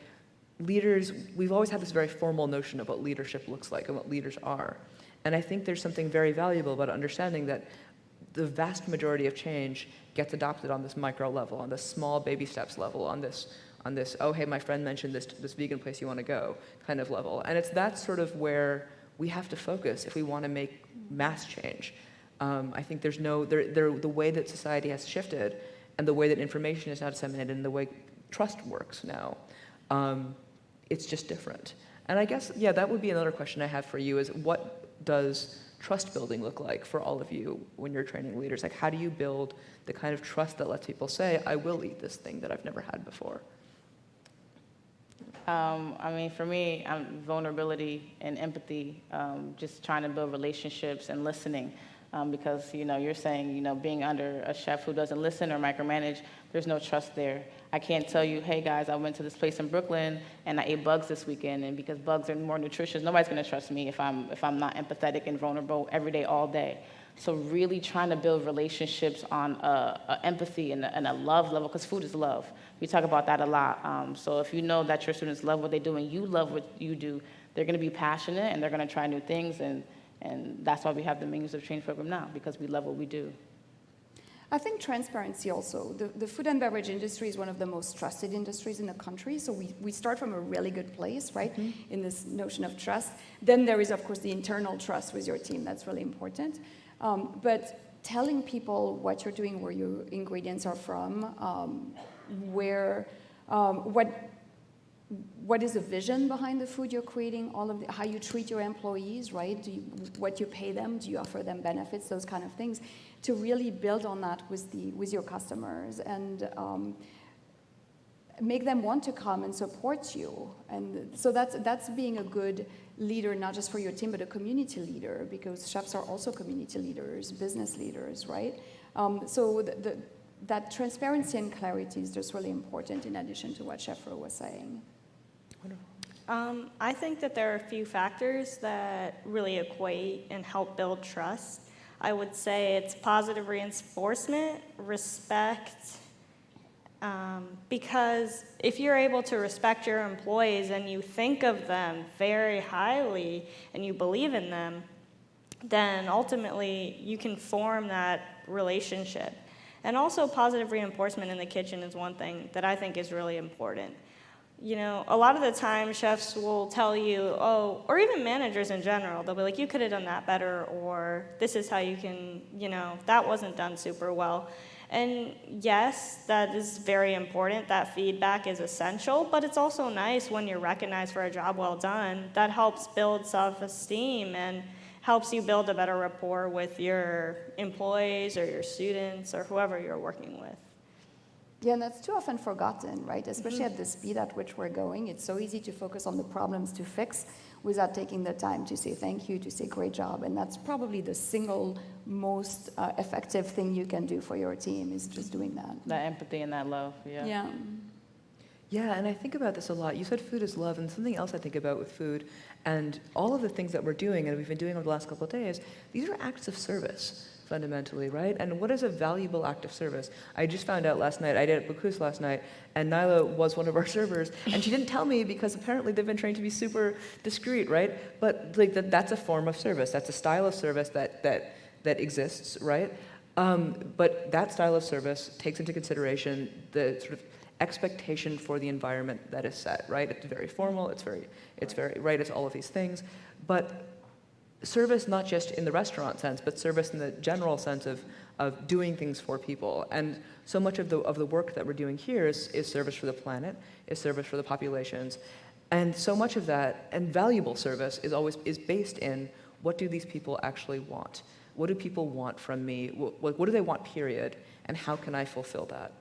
leaders, we've always had this very formal notion of what leadership looks like and what leaders are. And I think there's something very valuable about understanding that the vast majority of change gets adopted on this micro level, on this small baby steps level, on this, oh, hey, my friend mentioned this vegan place you want to go kind of level. And it's that sort of where we have to focus if we want to make mass change. I think there's the way that society has shifted and the way that information is now disseminated and the way trust works now, it's just different. And I guess, yeah, that would be another question I have for you is what does trust building look like for all of you when you're training leaders? Like, how do you build the kind of trust that lets people say, I will eat this thing that I've never had before? I mean, for me, vulnerability and empathy, just trying to build relationships and listening. Because, you're saying, being under a chef who doesn't listen or micromanage, there's no trust there. I can't tell you, hey guys, I went to this place in Brooklyn and I ate bugs this weekend, and because bugs are more nutritious, nobody's gonna trust me if I'm not empathetic and vulnerable every day, all day. So really trying to build relationships on a empathy and a love level, because food is love. We talk about that a lot. So if you know that your students love what they do and you love what you do, they're gonna be passionate and they're gonna try new things, and that's why we have the Menus of Change program now, because we love what we do. I think transparency also. The food and beverage industry is one of the most trusted industries in the country, so we start from a really good place, right, in this notion of trust. Then there is, of course, the internal trust with your team. That's really important. But telling people what you're doing, where your ingredients are from, what is the vision behind the food you're creating, how you treat your employees, right? What you pay them, do you offer them benefits, those kind of things, to really build on that with your customers and make them want to come and support you. And so that's being a good leader, not just for your team, but a community leader, because chefs are also community leaders, business leaders, right? So that transparency and clarity is just really important, in addition to what Chef Ro was saying. I think that there are a few factors that really equate and help build trust. I would say it's positive reinforcement, respect, because if you're able to respect your employees and you think of them very highly and you believe in them, then ultimately you can form that relationship. And also positive reinforcement in the kitchen is one thing that I think is really important. A lot of the time chefs will tell you, or even managers in general, they'll be like, you could have done that better, or this is how you can, that wasn't done super well. And yes, that is very important. That feedback is essential, but it's also nice when you're recognized for a job well done. That helps build self-esteem and helps you build a better rapport with your employees or your students or whoever you're working with. Yeah, and that's too often forgotten, right? Especially at the speed at which we're going. It's so easy to focus on the problems to fix without taking the time to say thank you, to say great job. And that's probably the single most effective thing you can do for your team, is just doing that. That empathy and that love, yeah. Yeah, and I think about this a lot. You said food is love, and something else I think about with food and all of the things that we're doing and we've been doing over the last couple of days, these are acts of service, fundamentally, right? And what is a valuable act of service? I just found out last night, I did at Bocuse last night, and Nyla was one of our servers, and she didn't tell me because apparently they've been trained to be super discreet, right? But like that's a form of service. That's a style of service that exists, right? But that style of service takes into consideration the sort of expectation for the environment that is set, right? It's very formal, it's very right, it's all of these things. But service not just in the restaurant sense, but service in the general sense of doing things for people. And so much of the work that we're doing here is service for the planet, is service for the populations. And so much of that, and valuable service, is based in what do these people actually want? What do people want from me? What do they want, period? And how can I fulfill that?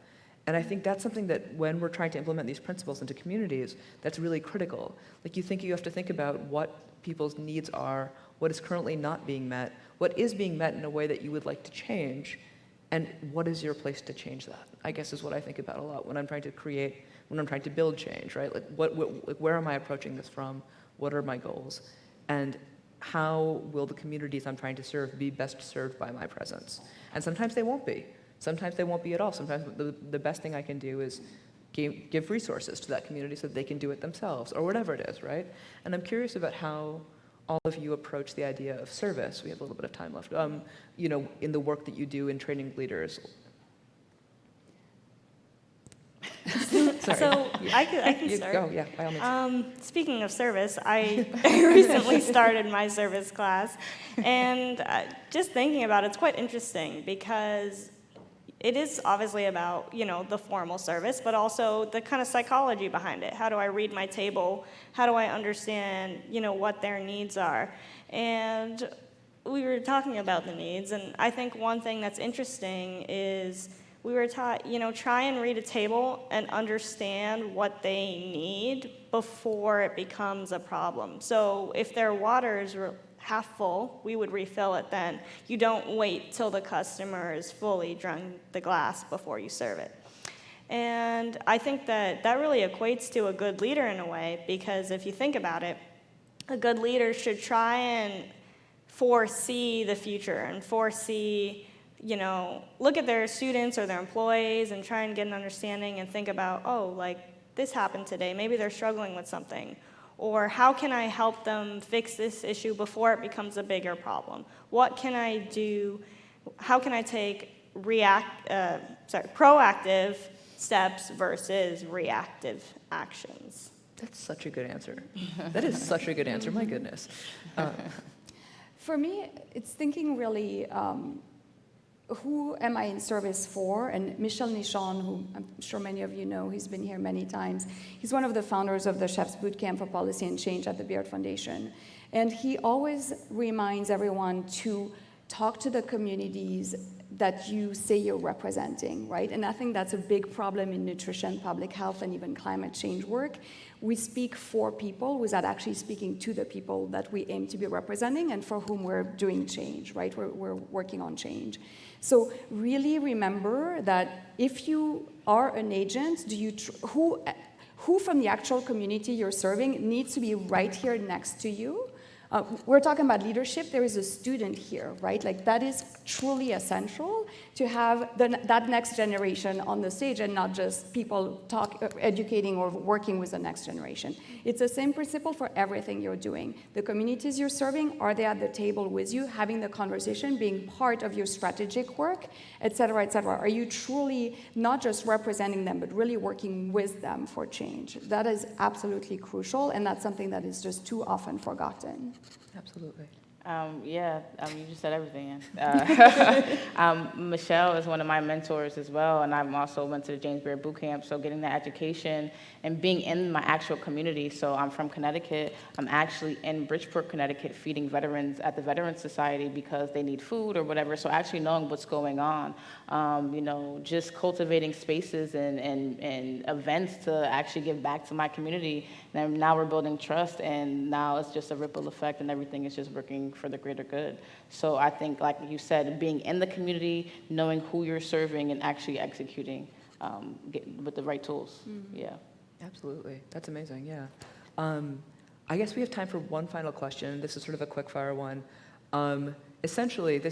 And I think that's something that when we're trying to implement these principles into communities, that's really critical. Like you have to think about what people's needs are, what is currently not being met, what is being met in a way that you would like to change, and what is your place to change that, I guess is what I think about a lot when I'm trying to build change, right? Like where am I approaching this from? What are my goals? And how will the communities I'm trying to serve be best served by my presence? And sometimes they won't be. Sometimes they won't be at all. Sometimes the best thing I can do is give resources to that community so that they can do it themselves, or whatever it is, right? And I'm curious about how all of you approach the idea of service. We have a little bit of time left. In the work that you do in training leaders. Sorry. So I can You start. go, yeah, by all means. Speaking of service, I recently started my service class, and just thinking about it's quite interesting because it is obviously about, the formal service, but also the kind of psychology behind it. How do I read my table? How do I understand, what their needs are? And we were talking about the needs, and I think one thing that's interesting is we were taught, try and read a table and understand what they need before it becomes a problem. So if their water is half full, we would refill it then. You don't wait till the customer is fully drunk the glass before you serve it. And I think that really equates to a good leader in a way, because if you think about it, a good leader should try and foresee the future and foresee, look at their students or their employees and try and get an understanding and think about, this happened today. Maybe they're struggling with something. Or how can I help them fix this issue before it becomes a bigger problem? What can I do? How can I take proactive steps versus reactive actions? That's such a good answer. That is such a good answer, my goodness. For me, it's thinking really, who am I in service for? And Michel Nichon, who I'm sure many of you know, he's been here many times. He's one of the founders of the Chef's Bootcamp for Policy and Change at the Beard Foundation. And he always reminds everyone to talk to the communities that you say you're representing, right? And I think that's a big problem in nutrition, public health, and even climate change work. We speak for people without actually speaking to the people that we aim to be representing and for whom we're doing change, right? We're working on change. So really remember that if you are an agent, who from the actual community you're serving needs to be right here next to you? We're talking about leadership. There is a student here, right? Like that is truly essential to have that next generation on the stage and not just people educating or working with the next generation. It's the same principle for everything you're doing. The communities you're serving, are they at the table with you, having the conversation, being part of your strategic work, et cetera, et cetera? Are you truly not just representing them, but really working with them for change? That is absolutely crucial, and that's something that is just too often forgotten. Absolutely. You just said everything. Michelle is one of my mentors as well, and I've also went to the James Beard Bootcamp, so getting that education and being in my actual community. So I'm from Connecticut. I'm actually in Bridgeport, Connecticut, feeding veterans at the Veterans Society because they need food or whatever, so actually knowing what's going on. Just cultivating spaces and events to actually give back to my community. And now we're building trust, and now it's just a ripple effect, and everything is just working for the greater good. So I think, like you said, being in the community, knowing who you're serving, and actually executing with the right tools. Mm-hmm. Yeah. Absolutely. That's amazing, yeah. I guess we have time for one final question. This is sort of a quick fire one. Essentially, I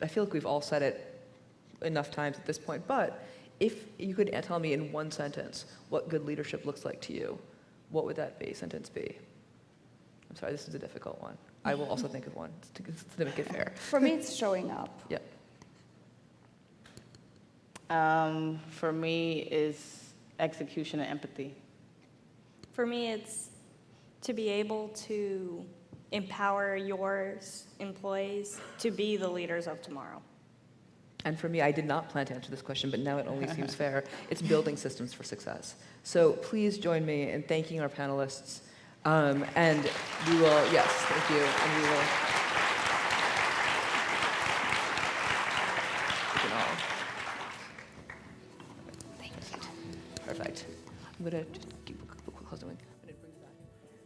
feel like we've all said it enough times at this point, but if you could tell me in one sentence what good leadership looks like to you, what would that sentence be? I'm sorry, this is a difficult one. I will also think of one to make it fair. For me, it's showing up. Yeah. For me, is execution and empathy. For me, it's to be able to empower your employees to be the leaders of tomorrow. And for me, I did not plan to answer this question, but now it only seems fair. It's building systems for success. So please join me in thanking our panelists. And we will, yes, thank you. And we will. Thank you. Perfect. I'm going to just close the window. I'm going to bring it back.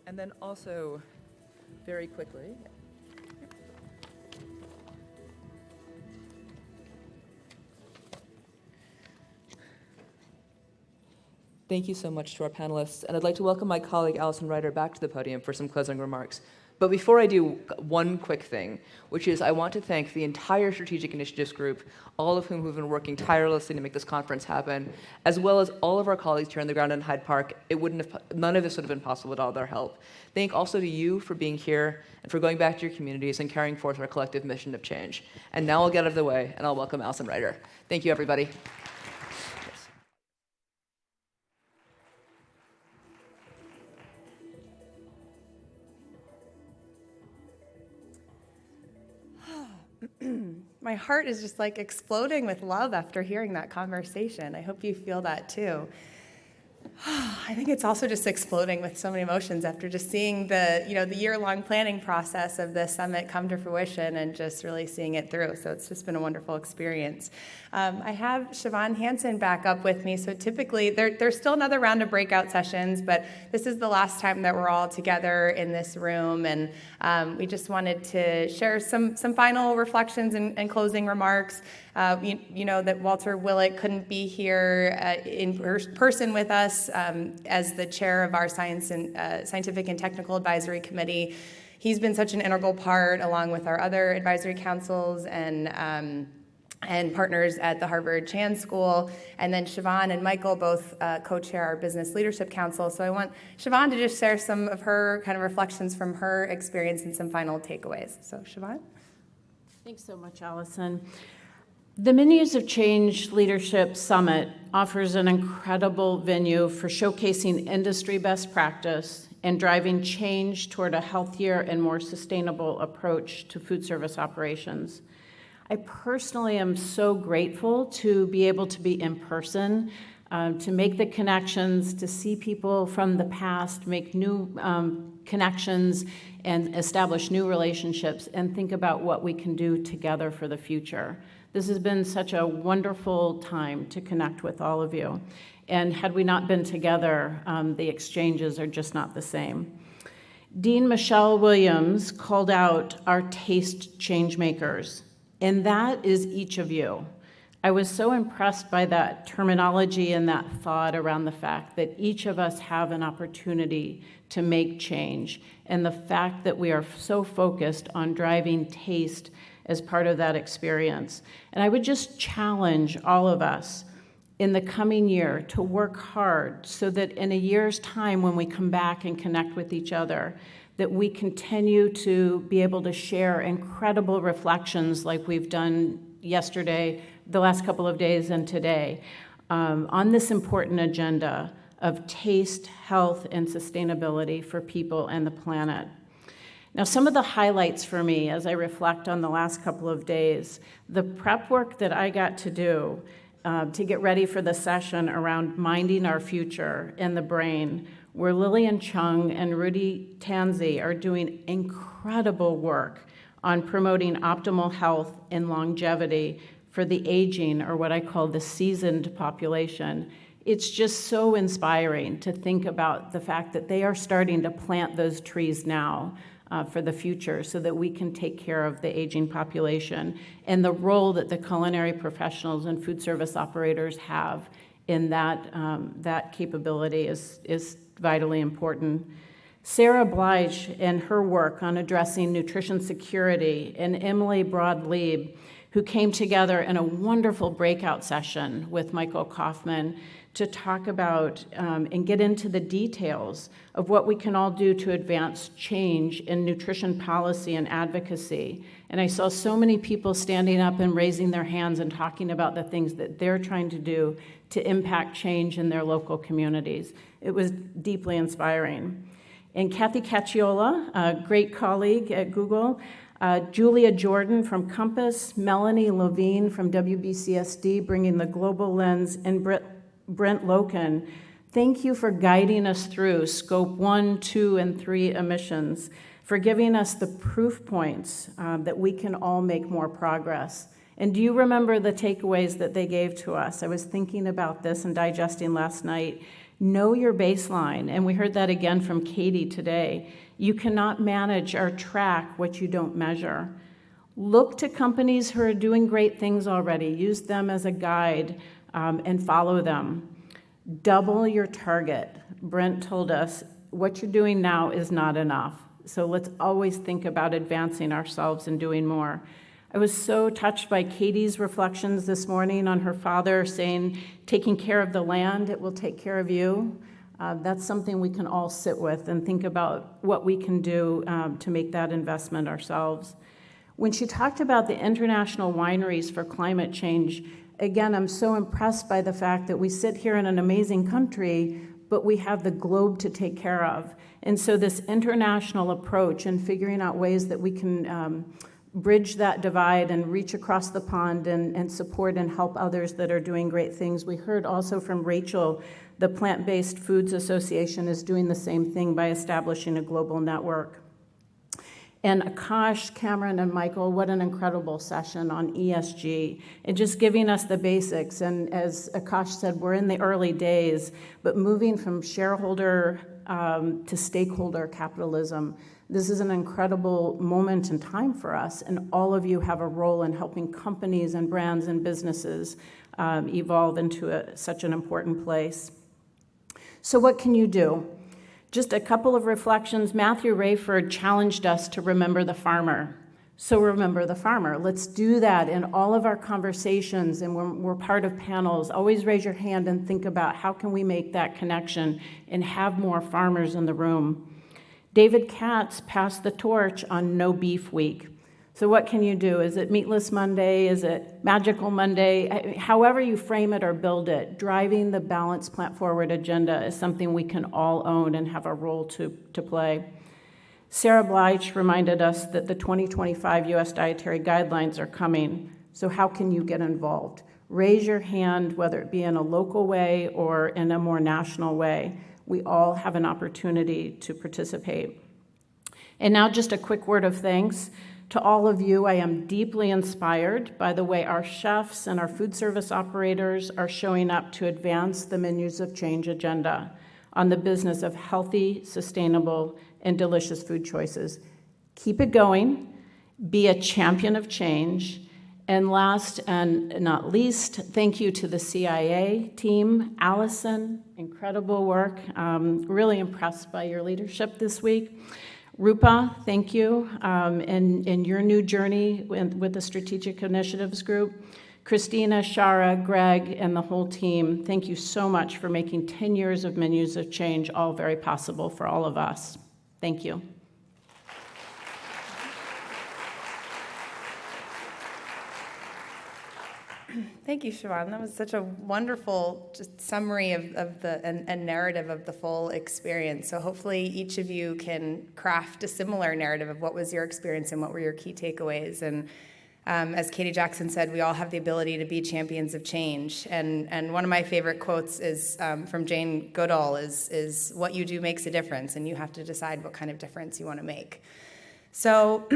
And then also, very quickly, thank you so much to our panelists, and I'd like to welcome my colleague Allison Ryder back to the podium for some closing remarks. But before I do, one quick thing, which is I want to thank the entire Strategic Initiatives Group, all of whom have been working tirelessly to make this conference happen, as well as all of our colleagues here on the ground in Hyde Park. None of this would have been possible without their help. Thank also to you for being here and for going back to your communities and carrying forth our collective mission of change. And now I'll get out of the way and I'll welcome Alison Ryder. Thank you, everybody. My heart is just like exploding with love after hearing that conversation. I hope you feel that too. I think it's also just exploding with so many emotions after just seeing the year-long planning process of the summit come to fruition and just really seeing it through. So it's just been a wonderful experience. I have Siobhan Hansen back up with me. So typically there's still another round of breakout sessions, but this is the last time that we're all together in this room. And we just wanted to share some final reflections and closing remarks. You know that Walter Willett couldn't be here in person with us as the chair of our Scientific and Technical Advisory Committee. He's been such an integral part, along with our other advisory councils and partners at the Harvard Chan School. And then Siobhan and Michael both co-chair our Business Leadership Council. So I want Siobhan to just share some of her kind of reflections from her experience and some final takeaways. So Siobhan. Thanks so much, Allison. The Menus of Change Leadership Summit offers an incredible venue for showcasing industry best practice and driving change toward a healthier and more sustainable approach to food service operations. I personally am so grateful to be able to be in person, to make the connections, to see people from the past, make new connections and establish new relationships and think about what we can do together for the future. This has been such a wonderful time to connect with all of you. And had we not been together, the exchanges are just not the same. Dean Michelle Williams called out our taste change makers, and that is each of you. I was so impressed by that terminology and that thought around the fact that each of us have an opportunity to make change, and the fact that we are so focused on driving taste as part of that experience. And I would just challenge all of us in the coming year to work hard so that in a year's time when we come back and connect with each other, that we continue to be able to share incredible reflections like we've done yesterday, the last couple of days, and today on this important agenda of taste, health, and sustainability for people and the planet. Now, some of the highlights for me as I reflect on the last couple of days, the prep work that I got to do to get ready for the session around minding our future and the brain, where Lillian Chung and Rudy Tanzi are doing incredible work on promoting optimal health and longevity for the aging, or what I call the seasoned population. It's just so inspiring to think about the fact that they are starting to plant those trees now for the future so that we can take care of the aging population, and the role that the culinary professionals and food service operators have in that capability is vitally important. Sarah Blige and her work on addressing nutrition security, and Emily Broad-Lieb, who came together in a wonderful breakout session with Michael Kaufman to talk about and get into the details of what we can all do to advance change in nutrition policy and advocacy. And I saw so many people standing up and raising their hands and talking about the things that they're trying to do to impact change in their local communities. It was deeply inspiring. And Kathy Cacciola, a great colleague at Google, Julia Jordan from Compass, Melanie Levine from WBCSD, bringing the global lens, and Brent Loken, thank you for guiding us through Scope 1, 2, and 3 emissions, for giving us the proof points that we can all make more progress. And do you remember the takeaways that they gave to us? I was thinking about this and digesting last night. Know your baseline, and we heard that again from Katie today. You cannot manage or track what you don't measure. Look to companies who are doing great things already. Use them as a guide and follow them. Double your target. Brent told us what you're doing now is not enough. So let's always think about advancing ourselves and doing more. I was so touched by Katie's reflections this morning on her father saying, taking care of the land, it will take care of you. That's something we can all sit with and think about what we can do to make that investment ourselves. When she talked about the international wineries for climate change, again, I'm so impressed by the fact that we sit here in an amazing country, but we have the globe to take care of. And so this international approach and figuring out ways that we can bridge that divide and reach across the pond and support and help others that are doing great things. We heard also from Rachel, the Plant-Based Foods Association is doing the same thing by establishing a global network. And Akash, Cameron, and Michael, what an incredible session on ESG and just giving us the basics. And as Akash said, we're in the early days, but moving from shareholder to stakeholder capitalism. This is an incredible moment in time for us, and all of you have a role in helping companies and brands and businesses evolve into such an important place. So what can you do? Just a couple of reflections. Matthew Rayford challenged us to remember the farmer. So remember the farmer. Let's do that in all of our conversations, and when we're part of panels, always raise your hand and think about how can we make that connection and have more farmers in the room. David Katz passed the torch on No Beef Week. So what can you do? Is it Meatless Monday? Is it Magical Monday? However you frame it or build it, driving the balanced plant-forward agenda is something we can all own and have a role to play. Sarah Bleich reminded us that the 2025 U.S. Dietary Guidelines are coming. So how can you get involved? Raise your hand, whether it be in a local way or in a more national way. We all have an opportunity to participate. And now just a quick word of thanks. To all of you, I am deeply inspired by the way our chefs and our food service operators are showing up to advance the Menus of Change agenda on the business of healthy, sustainable, and delicious food choices. Keep it going, be a champion of change, and last and not least, thank you to the CIA team. Allison, incredible work. Really impressed by your leadership this week. Rupa, thank you, in your new journey with the Strategic Initiatives Group. Christina, Shara, Greg, and the whole team, thank you so much for making 10 years of Menus of Change all very possible for all of us. Thank you. Thank you, Siobhan. That was such a wonderful just summary of the and narrative of the full experience. So hopefully each of you can craft a similar narrative of what was your experience and what were your key takeaways. And as Katie Jackson said, we all have the ability to be champions of change. And one of my favorite quotes is from Jane Goodall is what you do makes a difference, and you have to decide what kind of difference you want to make. So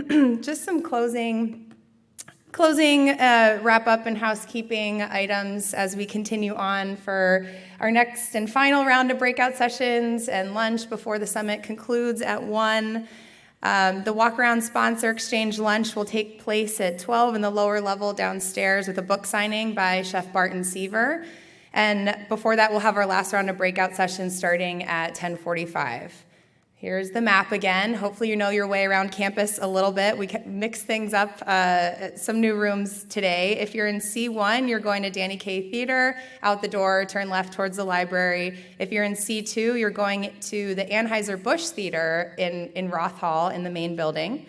just some closing wrap up and housekeeping items as we continue on for our next and final round of breakout sessions and lunch before the summit concludes at 1. The walk-around sponsor exchange lunch will take place at 12 in the lower level downstairs with a book signing by Chef Barton Seaver. And before that, we'll have our last round of breakout sessions starting at 10:45. Here's the map again. Hopefully you know your way around campus a little bit. We mix things up, some new rooms today. If you're in C1, you're going to Danny Kaye Theater. Out the door, turn left towards the library. If you're in C2, you're going to the Anheuser-Busch Theater in Roth Hall in the main building.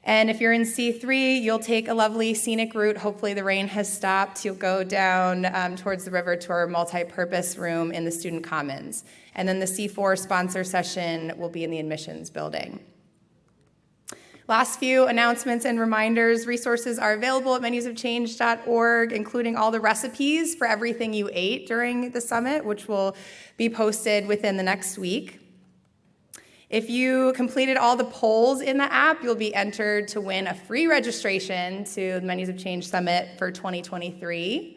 And if you're in C3, you'll take a lovely scenic route. Hopefully the rain has stopped. You'll go down towards the river to our multi-purpose room in the Student Commons. And then the C4 sponsor session will be in the admissions building. Last few announcements and reminders. Resources are available at menusofchange.org, including all the recipes for everything you ate during the summit, which will be posted within the next week. If you completed all the polls in the app, you'll be entered to win a free registration to the Menus of Change Summit for 2023.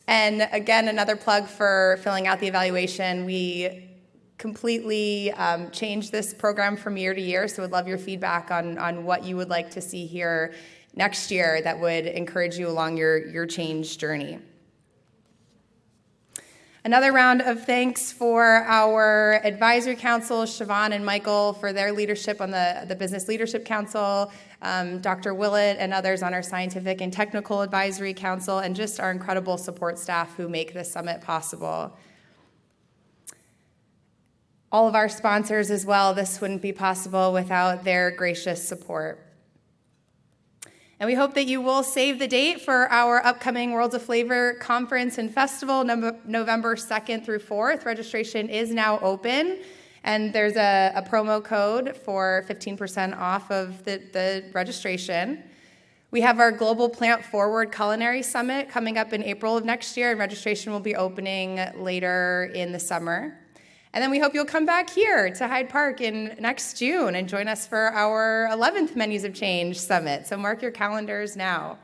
And again, another plug for filling out the evaluation. We completely changed this program from year to year, so we'd love your feedback on what you would like to see here next year that would encourage you along your change journey. Another round of thanks for our advisory council, Siobhan and Michael, for their leadership on the Business Leadership Council, Dr. Willett and others on our Scientific and Technical Advisory Council, and just our incredible support staff who make this summit possible. All of our sponsors as well. This wouldn't be possible without their gracious support. And we hope that you will save the date for our upcoming Worlds of Flavor Conference and Festival, November 2nd through 4th. Registration is now open, and there's a promo code for 15% off of the registration. We have our Global Plant Forward Culinary Summit coming up in April of next year, and registration will be opening later in the summer. And then we hope you'll come back here to Hyde Park in next June and join us for our 11th Menus of Change Summit. So mark your calendars now.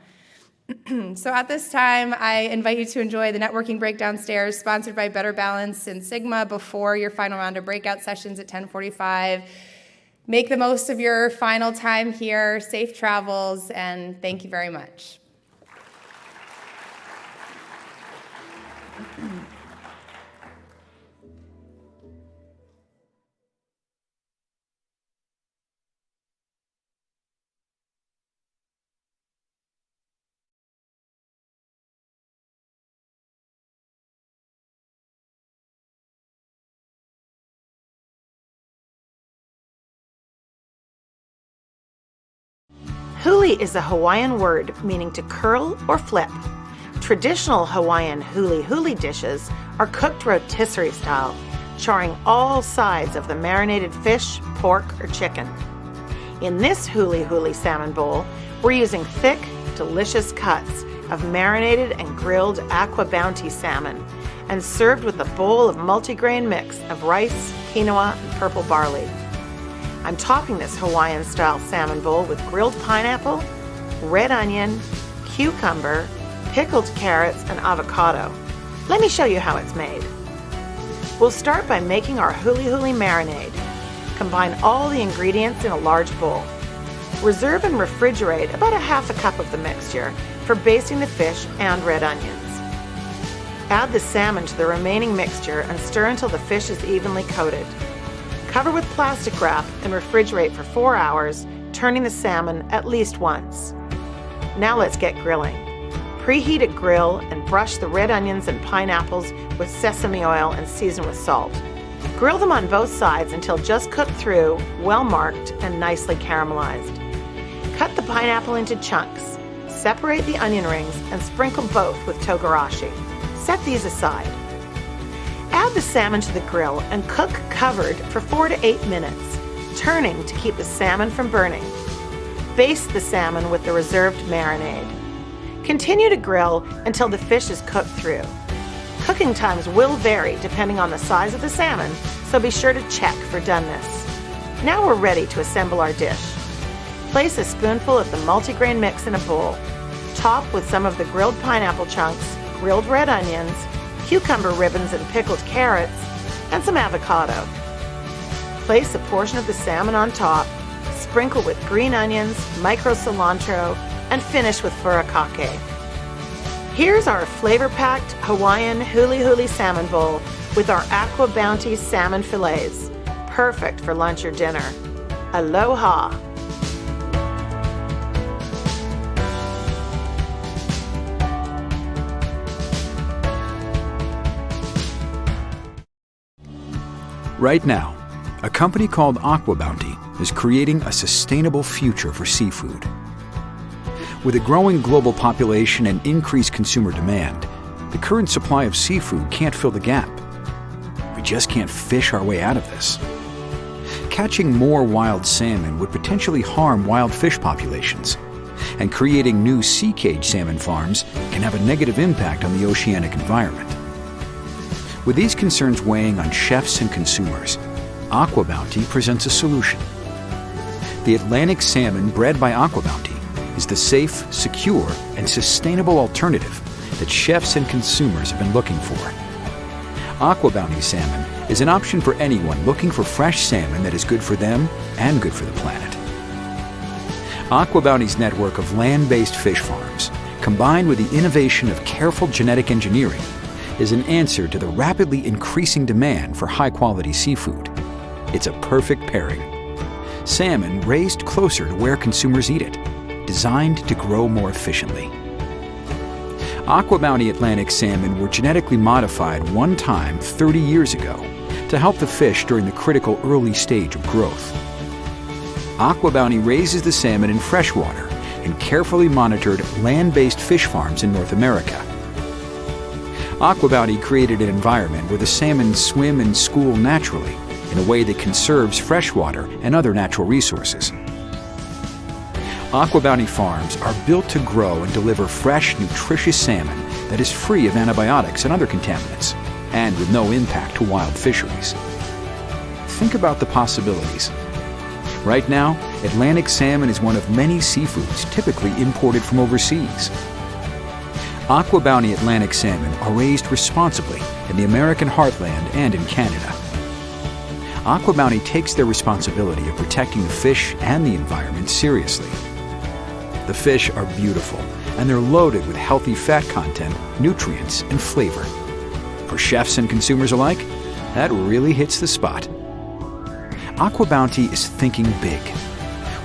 So at this time, I invite you to enjoy the networking break downstairs, sponsored by Better Balance and Sigma, before your final round of breakout sessions at 10:45. Make the most of your final time here. Safe travels, and thank you very much. Huli is a Hawaiian word meaning to curl or flip. Traditional Hawaiian huli dishes are cooked rotisserie style, charring all sides of the marinated fish, pork, or chicken. In this huli salmon bowl, we're using thick, delicious cuts of marinated and grilled Aqua Bounty salmon, and served with a bowl of multigrain mix of rice, quinoa, and purple barley. I'm topping this Hawaiian-style salmon bowl with grilled pineapple, red onion, cucumber, pickled carrots, and avocado. Let me show you how it's made. We'll start by making our huli marinade. Combine all the ingredients in a large bowl. Reserve and refrigerate about a half a cup of the mixture for basting the fish and red onions. Add the salmon to the remaining mixture and stir until the fish is evenly coated. Cover with plastic wrap and refrigerate for 4 hours, turning the salmon at least once. Now let's get grilling. Preheat a grill and brush the red onions and pineapples with sesame oil and season with salt. Grill them on both sides until just cooked through, well marked, and nicely caramelized. Cut the pineapple into chunks. Separate the onion rings and sprinkle both with togarashi. Set these aside. Add the salmon to the grill and cook covered for 4 to 8 minutes, turning to keep the salmon from burning. Baste the salmon with the reserved marinade. Continue to grill until the fish is cooked through. Cooking times will vary depending on the size of the salmon, so be sure to check for doneness. Now we're ready to assemble our dish. Place a spoonful of the multigrain mix in a bowl. Top with some of the grilled pineapple chunks, grilled red onions, cucumber ribbons and pickled carrots, and some avocado. Place a portion of the salmon on top, sprinkle with green onions, micro cilantro, and finish with furikake. Here's our flavor-packed Hawaiian huli salmon bowl with our Aqua Bounty salmon fillets. Perfect for lunch or dinner. Aloha! Right now, a company called Aqua Bounty is creating a sustainable future for seafood. With a growing global population and increased consumer demand, the current supply of seafood can't fill the gap. We just can't fish our way out of this. Catching more wild salmon would potentially harm wild fish populations, and creating new sea cage salmon farms can have a negative impact on the oceanic environment. With these concerns weighing on chefs and consumers, Aqua Bounty presents a solution. The Atlantic salmon bred by Aqua Bounty is the safe, secure, and sustainable alternative that chefs and consumers have been looking for. Aqua Bounty salmon is an option for anyone looking for fresh salmon that is good for them and good for the planet. Aqua Bounty's network of land-based fish farms, combined with the innovation of careful genetic engineering, is an answer to the rapidly increasing demand for high-quality seafood. It's a perfect pairing. Salmon raised closer to where consumers eat it, designed to grow more efficiently. AquaBounty Atlantic salmon were genetically modified one time 30 years ago to help the fish during the critical early stage of growth. AquaBounty raises the salmon in freshwater in carefully monitored land-based fish farms in North America. AquaBounty created an environment where the salmon swim and school naturally in a way that conserves freshwater and other natural resources. AquaBounty farms are built to grow and deliver fresh, nutritious salmon that is free of antibiotics and other contaminants, and with no impact to wild fisheries. Think about the possibilities. Right now, Atlantic salmon is one of many seafoods typically imported from overseas. AquaBounty Atlantic salmon are raised responsibly in the American heartland and in Canada. AquaBounty takes their responsibility of protecting the fish and the environment seriously. The fish are beautiful, and they're loaded with healthy fat content, nutrients, and flavor. For chefs and consumers alike, that really hits the spot. AquaBounty is thinking big,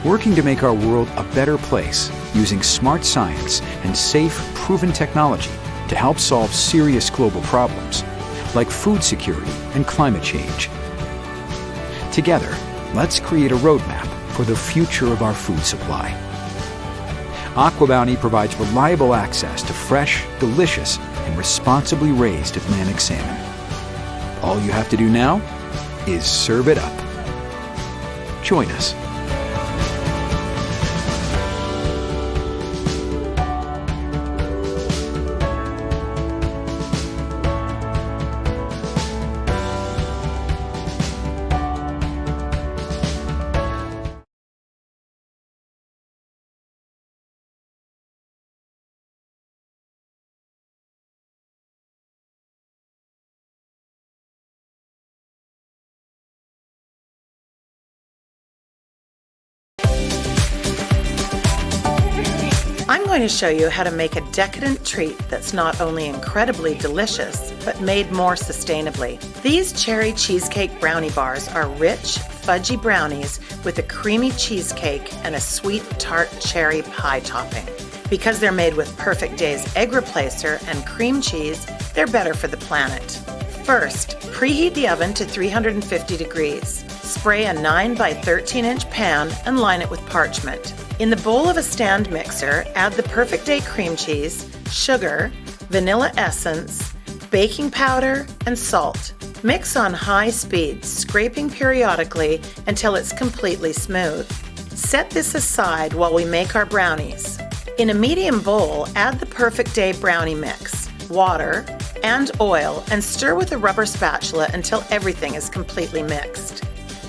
working to make our world a better place using smart science and safe, proven technology to help solve serious global problems like food security and climate change. Together, let's create a roadmap for the future of our food supply. AquaBounty provides reliable access to fresh, delicious, and responsibly raised Atlantic salmon. All you have to do now is serve it up. Join us. I'm going to show you how to make a decadent treat that's not only incredibly delicious, but made more sustainably. These cherry cheesecake brownie bars are rich, fudgy brownies with a creamy cheesecake and a sweet tart cherry pie topping. Because they're made with Perfect Day's egg replacer and cream cheese, they're better for the planet. First, preheat the oven to 350 degrees. Spray a 9 by 13 inch pan and line it with parchment. In the bowl of a stand mixer, add the Perfect Day cream cheese, sugar, vanilla essence, baking powder, and salt. Mix on high speed, scraping periodically until it's completely smooth. Set this aside while we make our brownies. In a medium bowl, add the Perfect Day brownie mix, water, and oil, and stir with a rubber spatula until everything is completely mixed.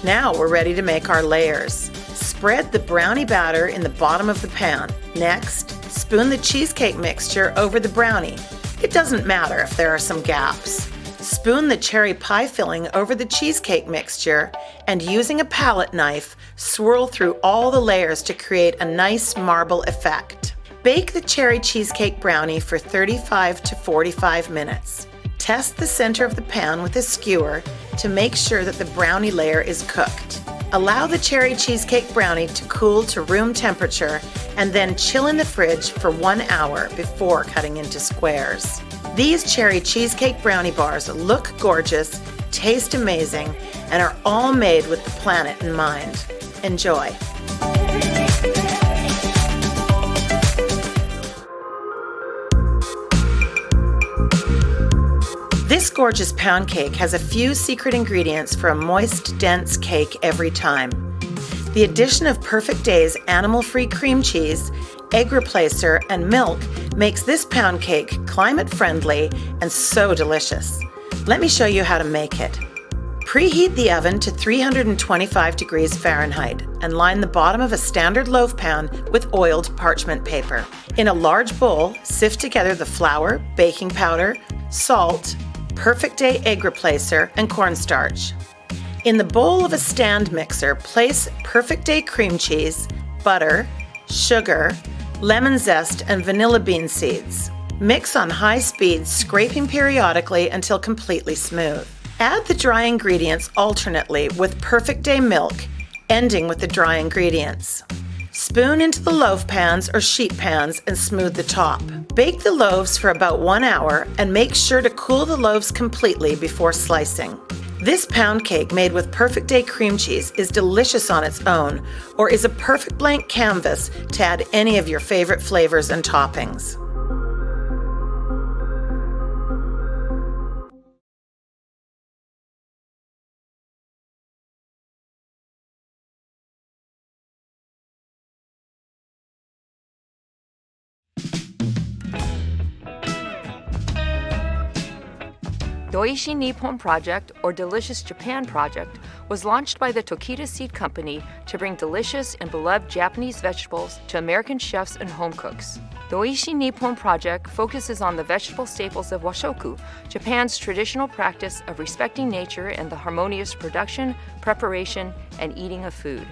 Now we're ready to make our layers. Spread the brownie batter in the bottom of the pan. Next, spoon the cheesecake mixture over the brownie. It doesn't matter if there are some gaps. Spoon the cherry pie filling over the cheesecake mixture, and using a palette knife, swirl through all the layers to create a nice marble effect. Bake the cherry cheesecake brownie for 35 to 45 minutes. Test the center of the pan with a skewer to make sure that the brownie layer is cooked. Allow the cherry cheesecake brownie to cool to room temperature and then chill in the fridge for 1 hour before cutting into squares. These cherry cheesecake brownie bars look gorgeous, taste amazing, and are all made with the planet in mind. Enjoy. This gorgeous pound cake has a few secret ingredients for a moist, dense cake every time. The addition of Perfect Day's animal-free cream cheese, egg replacer, and milk makes this pound cake climate-friendly and so delicious. Let me show you how to make it. Preheat the oven to 325 degrees Fahrenheit and line the bottom of a standard loaf pan with oiled parchment paper. In a large bowl, sift together the flour, baking powder, salt, Perfect Day egg replacer, and cornstarch. In the bowl of a stand mixer, place Perfect Day cream cheese, butter, sugar, lemon zest, and vanilla bean seeds. Mix on high speed, scraping periodically until completely smooth. Add the dry ingredients alternately with perfect day milk, ending with the dry ingredients. Spoon into the loaf pans or sheet pans and smooth the top. Bake the loaves for about 1 hour and make sure to cool the loaves completely before slicing. This pound cake made with perfect day cream cheese is delicious on its own or is a perfect blank canvas to add any of your favorite flavors and toppings. The Oishi Nippon Project, or Delicious Japan Project, was launched by the Tokita Seed Company to bring delicious and beloved Japanese vegetables to American chefs and home cooks. The Oishi Nippon Project focuses on the vegetable staples of washoku, Japan's traditional practice of respecting nature and the harmonious production, preparation, and eating of food.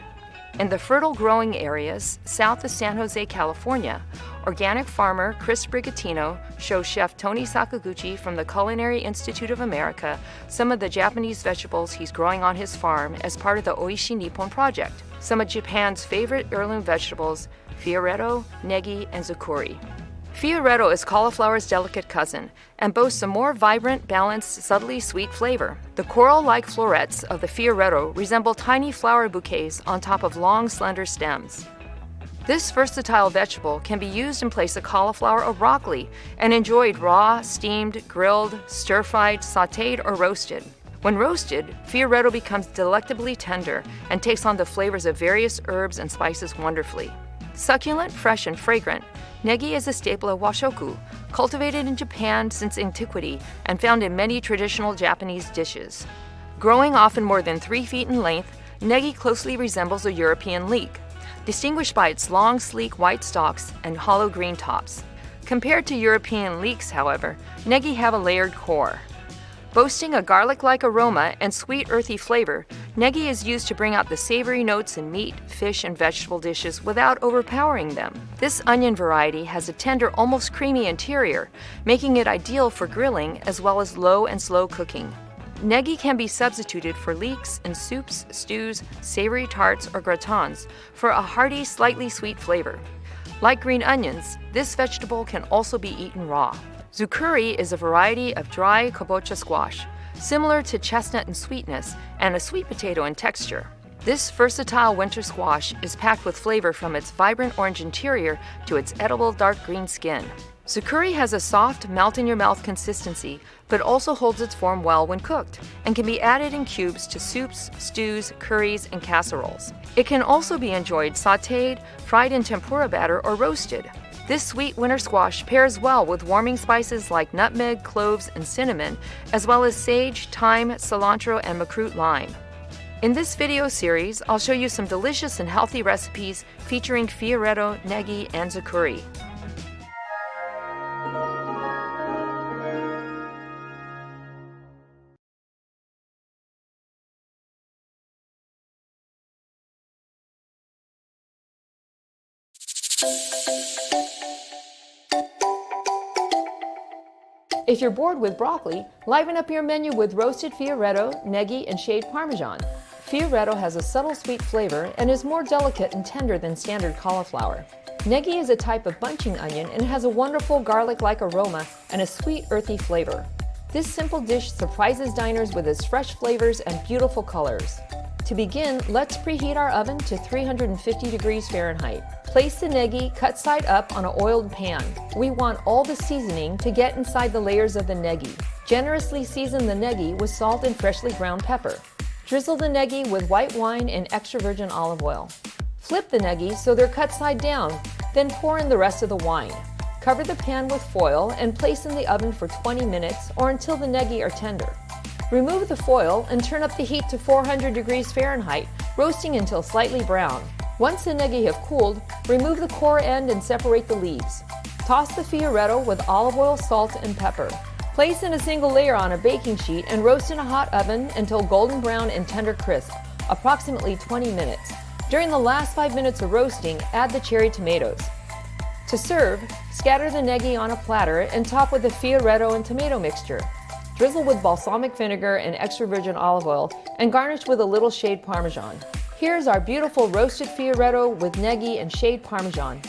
In the fertile growing areas south of San Jose, California, organic farmer Chris Brigatino shows Chef Tony Sakaguchi from the Culinary Institute of America some of the Japanese vegetables he's growing on his farm as part of the Oishi Nippon Project. Some of Japan's favorite heirloom vegetables, fioretto, negi, and zukuri. Fioretto is cauliflower's delicate cousin and boasts a more vibrant, balanced, subtly sweet flavor. The coral-like florets of the fioretto resemble tiny flower bouquets on top of long, slender stems. This versatile vegetable can be used in place of cauliflower or broccoli and enjoyed raw, steamed, grilled, stir-fried, sautéed, or roasted. When roasted, fioretto becomes delectably tender and takes on the flavors of various herbs and spices wonderfully. Succulent, fresh, and fragrant, negi is a staple of washoku, cultivated in Japan since antiquity and found in many traditional Japanese dishes. Growing often more than 3 feet in length, negi closely resembles a European leek, distinguished by its long, sleek white stalks and hollow green tops. Compared to European leeks, however, negi have a layered core. Boasting a garlic-like aroma and sweet, earthy flavor, negi is used to bring out the savory notes in meat, fish, and vegetable dishes without overpowering them. This onion variety has a tender, almost creamy interior, making it ideal for grilling as well as low and slow cooking. Negi can be substituted for leeks in soups, stews, savory tarts, or gratins for a hearty, slightly sweet flavor. Like green onions, this vegetable can also be eaten raw. Zukuri is a variety of dry kabocha squash, similar to chestnut in sweetness and a sweet potato in texture. This versatile winter squash is packed with flavor from its vibrant orange interior to its edible dark green skin. Zukuri has a soft, melt-in-your-mouth consistency, but also holds its form well when cooked, and can be added in cubes to soups, stews, curries, and casseroles. It can also be enjoyed sautéed, fried in tempura batter, or roasted. This sweet winter squash pairs well with warming spices like nutmeg, cloves, and cinnamon, as well as sage, thyme, cilantro, and makrut lime. In this video series, I'll show you some delicious and healthy recipes featuring fioretto, negi, and zukuri. If you're bored with broccoli, liven up your menu with roasted fioretto, negi, and shaved Parmesan. Fioretto has a subtle sweet flavor and is more delicate and tender than standard cauliflower. Negi is a type of bunching onion and has a wonderful garlic-like aroma and a sweet, earthy flavor. This simple dish surprises diners with its fresh flavors and beautiful colors. To begin, let's preheat our oven to 350 degrees Fahrenheit. Place the negi cut side up on an oiled pan. We want all the seasoning to get inside the layers of the negi. Generously season the negi with salt and freshly ground pepper. Drizzle the negi with white wine and extra virgin olive oil. Flip the negi so they're cut side down, then pour in the rest of the wine. Cover the pan with foil and place in the oven for 20 minutes or until the negi are tender. Remove the foil and turn up the heat to 400 degrees Fahrenheit, roasting until slightly brown. Once the negi have cooled, remove the core end and separate the leaves. Toss the fioretto with olive oil, salt, and pepper. Place in a single layer on a baking sheet and roast in a hot oven until golden brown and tender crisp, approximately 20 minutes. During the last 5 minutes of roasting, add the cherry tomatoes. To serve, scatter the negi on a platter and top with the fiorito and tomato mixture. Drizzle with balsamic vinegar and extra virgin olive oil and garnish with a little shaved Parmesan. Here's our beautiful roasted fiorito with negi and shaved Parmesan.